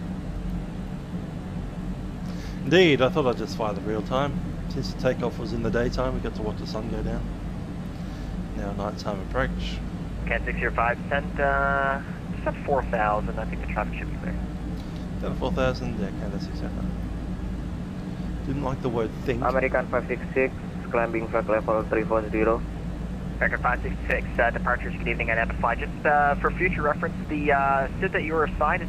Indeed, I thought I'd just fly the real time. Since the takeoff was in the daytime, we got to watch the sun go down. Now nighttime approach. Cat 605, send just at 4,000. I think the traffic should be clear. Down to 4,000, yeah, Canada 605. Didn't like the word think. American 566, climbing flight level 340. American 566, departures, good evening, and Amplify. Just for future reference, the SID that you were assigned is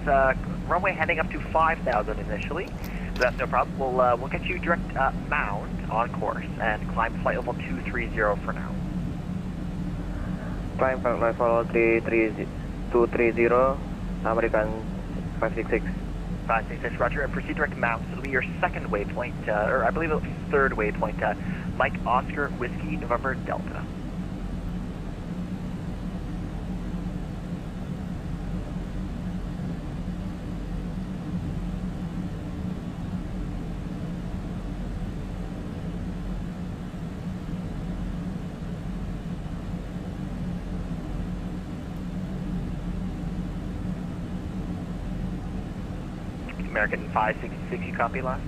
runway heading up to 5,000 initially. So that's no problem. We'll get you direct mound on course and climb flight level 230 for now. Climb flight level 230, American 566. 566, roger, and proceed direct mount. So it'll be your second waypoint, or I believe it's third waypoint, Mike Oscar Whiskey November Delta. American 566, you copy last?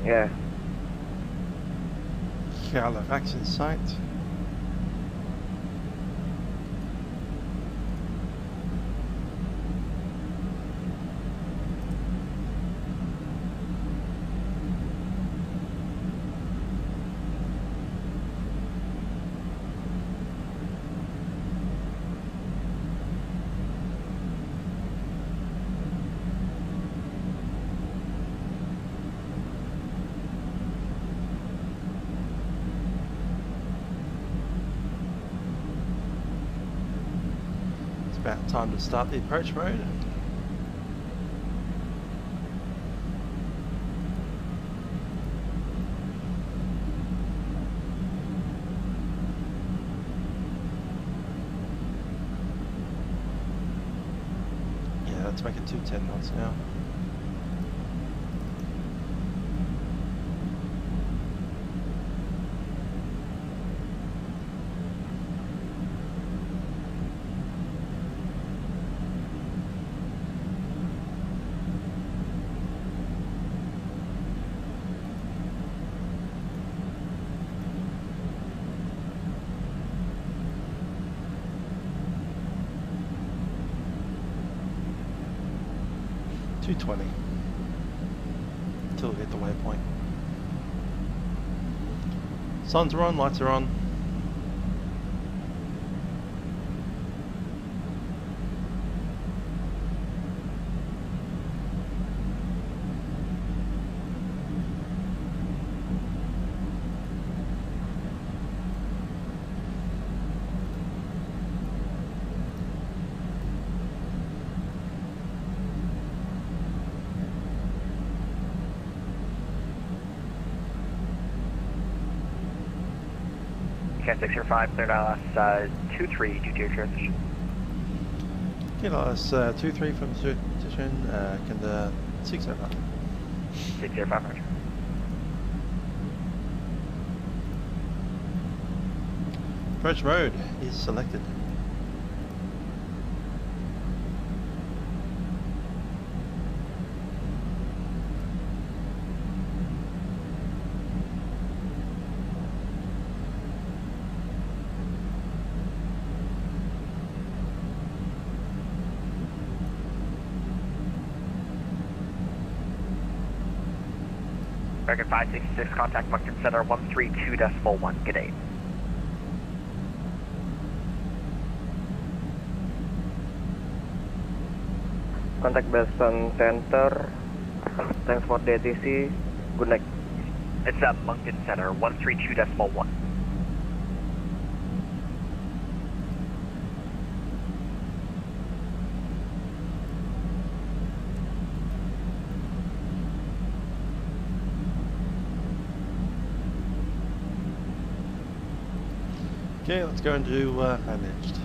Yeah. Halifax in sight. About time to start the approach mode. Yeah, let's make it 210 knots now. Until we hit the waypoint. Signs are on, lights are on. Cat 605, cleared ILS 23 due to your transition. Okay, ILS 23 from the position, can the 605. 605, roger. Approach mode is selected. American 566, contact Moncton Center 132.1, good day. Contact Boston Center. Thanks for the ATC. Good night. It's Moncton Center 132.1. Okay, let's go and do managed.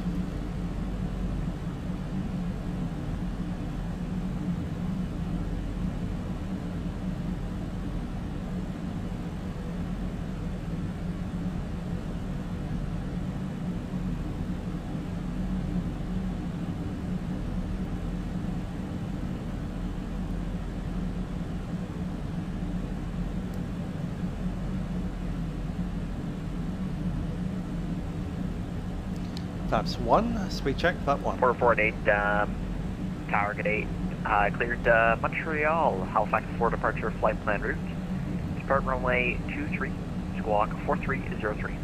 Flaps 1, speed check, flap 1. 448, tower, good day. Cleared Montreal, Halifax for departure flight plan route. Depart runway 23, squawk 4303.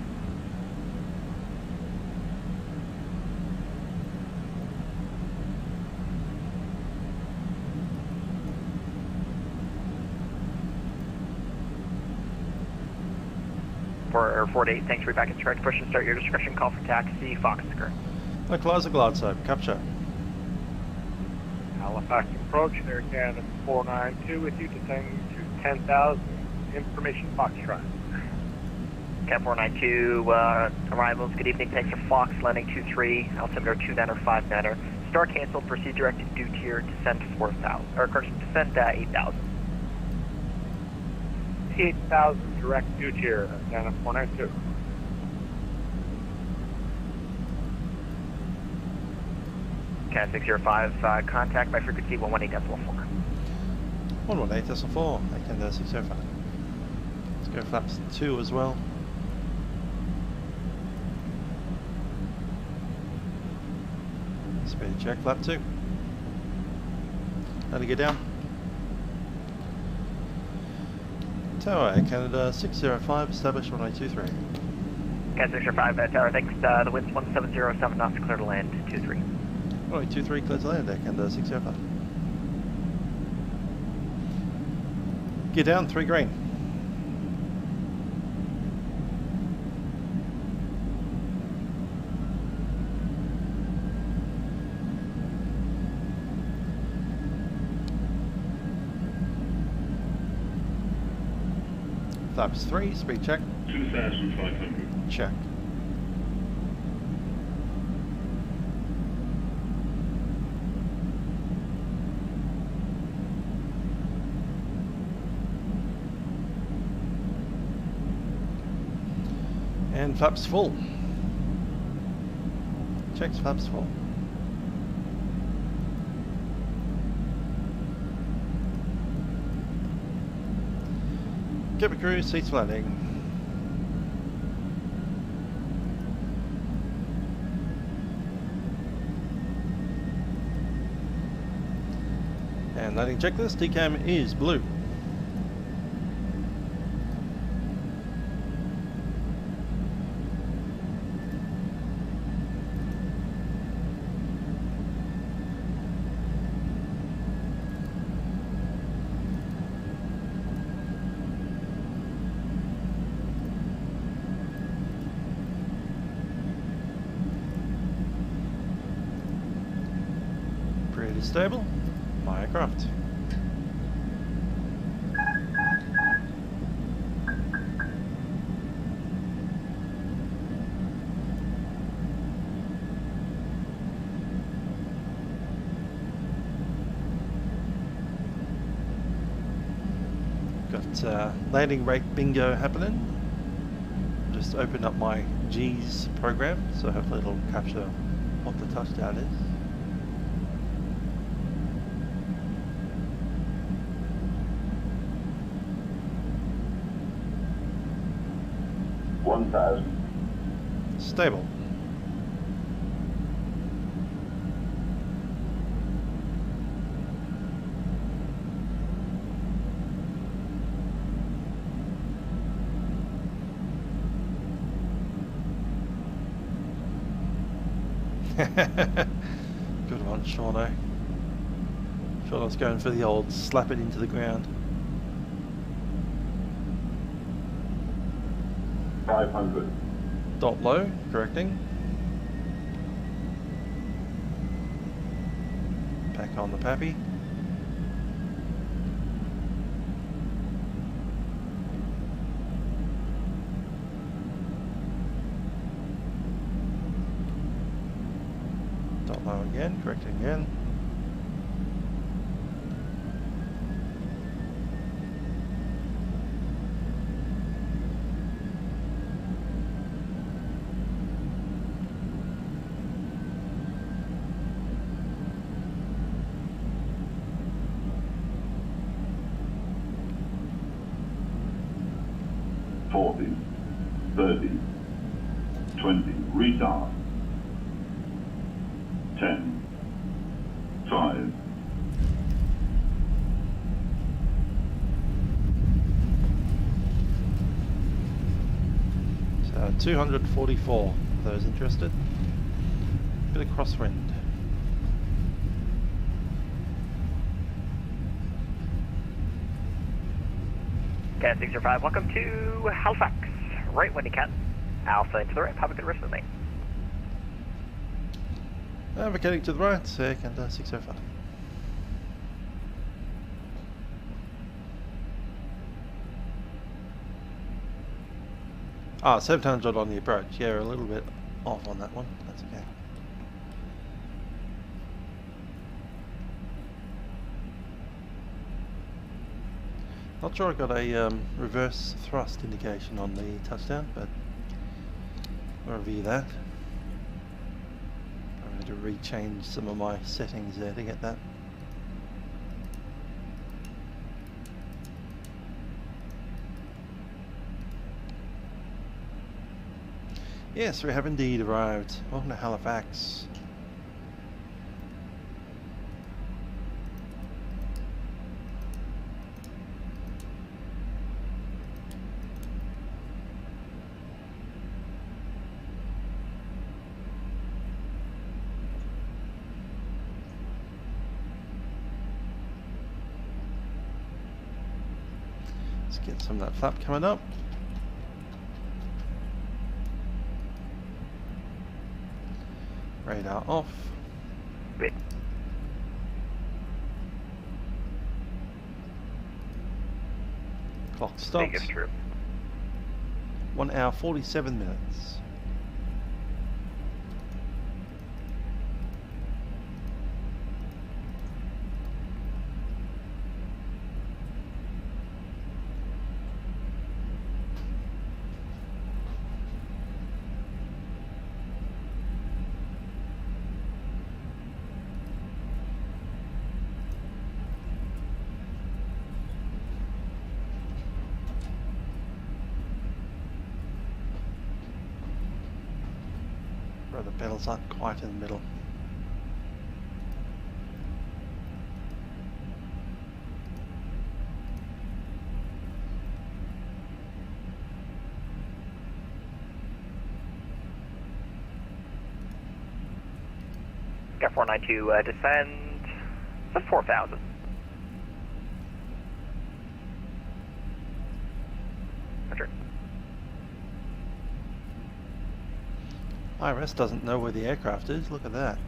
For 48, thanks for back instruct. Push and start your discretion. Call for taxi, Fox current. Localize a glide slope, capture. Halifax approach, Air Canada 492 with you, descending to 10,000. Information Foxtrot. Cat 492, arrivals, good evening, thanks for Fox, landing 23, altimeter 29er, 59er. Star canceled, proceed direct to due tier, descend 4,000, or correction, descend 8,000. 8,000 direct due tier, Canada 492. Cat 605, contact by frequency 118.4. 118.4, I can 605. Let's go flaps 2 as well. Speed check, flap 2. How to get down? Tower, Canada 605, established 1823. Cat 605, tower, thanks, the wind's 1707 knots, clear to land, 23. 1823, clear to land, Canada 605. Get down, 3 green. Flaps 3, speed check. 2,500. Check. And flaps full. Checks flaps full. Cabin crew, seats landing. And landing checklist, DCAM is blue. Pretty stable, my aircraft. Got landing rate bingo happening. Just opened up my G's program, so hopefully it'll capture what the touchdown is. Stable. Good one, Shauno. Shauno's going for the old slap it into the ground. 500. Dot low, correcting. Back on the pappy. Dot low again, correcting again. Retard. 10, 5. So 244, for those interested. Bit of crosswind. Cat 605, welcome to Halifax. Right when you can. Alpha to the right, have a good rest of the night. Navigating to the right, second 605. Ah, 700 on the approach. Yeah, we're a little bit off on that one. That's okay. Not sure I got a reverse thrust indication on the touchdown, but we'll review that. I need to rechange some of my settings there to get that. Yes, we have indeed arrived. Welcome to Halifax. Let's get some of that flap coming up. Radar off. Clock stops. 1 hour 47 minutes. The pedals aren't quite in the middle. Got 492 descend. That's 4,000. Roger. IRS doesn't know where the aircraft is. Look at that.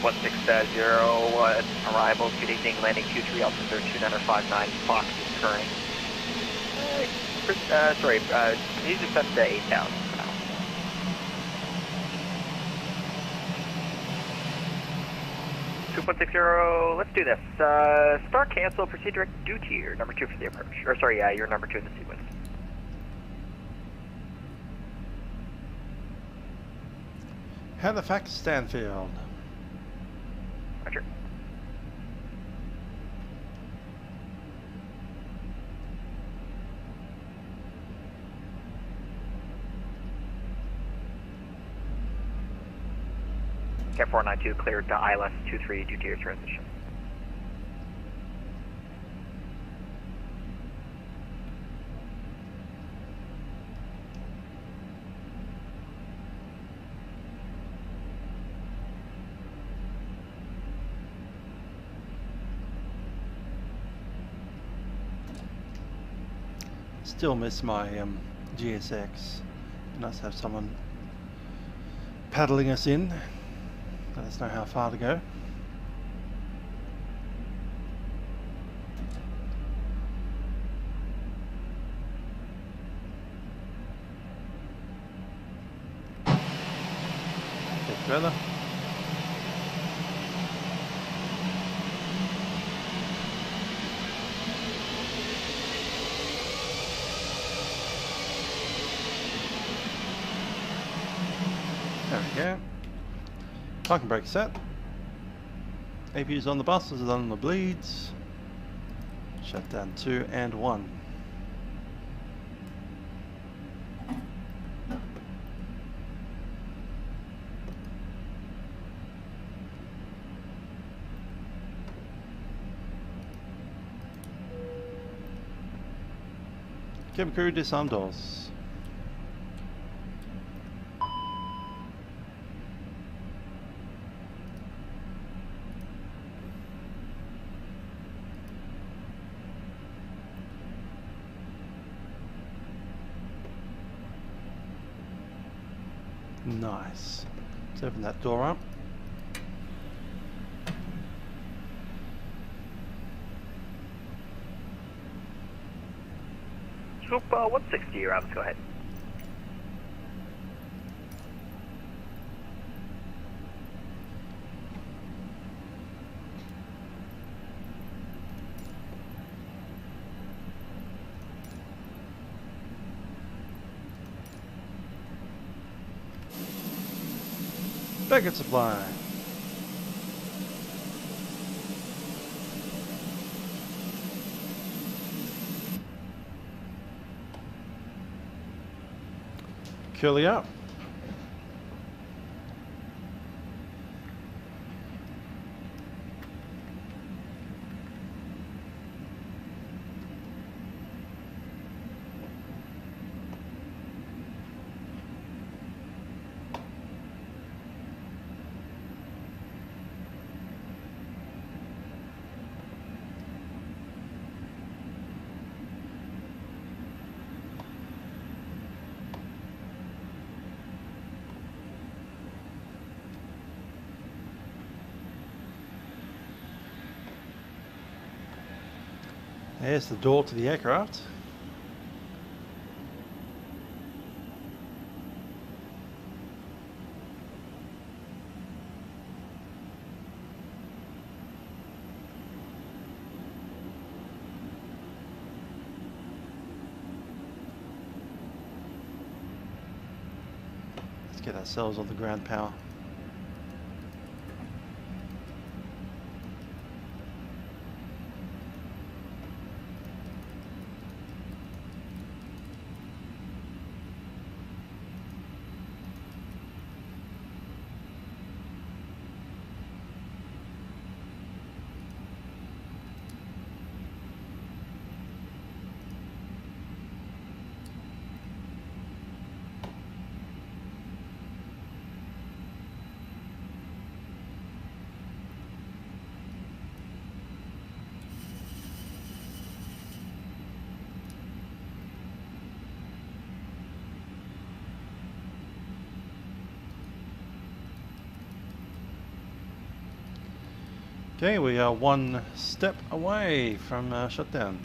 160, arrivals, good evening, landing 23, altimeter 2959, Fox is current. Sorry, can you just set to 8,000 for now? Let's do this. Start cancel, proceed direct due to your number 2 for the approach. Or sorry, you're number 2 in the sequence. Halifax, Stanfield. Roger. Cat 492 cleared to ILS 23 due to your transition. Still miss my GSX. Nice to have someone paddling us in. Let us know how far to go. Bit further. There we go. Parking brake set. APU's on the buses and on the bleeds. Shut down 2 and 1. Cabin crew, disarm doors. Nice. Let's open that door up. Swoop 160, you're out. Let's go ahead. Packet supply. Curly up. There's the door to the aircraft. Let's get ourselves on the ground power. Okay, we are one step away from shutdown.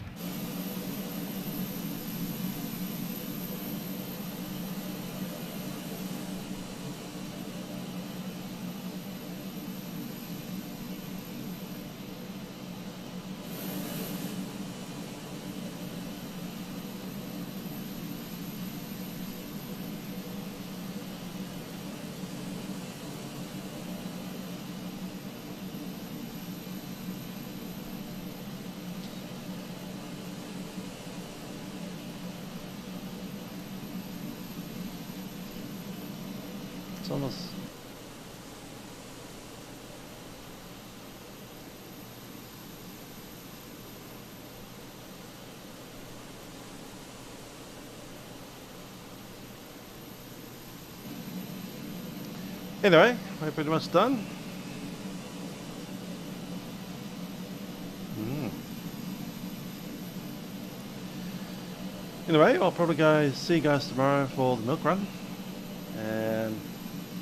Almost. Anyway, we're pretty much done. Anyway, I'll probably see you guys tomorrow for the milk run, and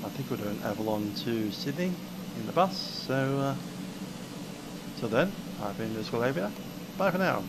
I think we're doing Avalon to Sydney in the bus, so till then, I've been Livery. Bye for now.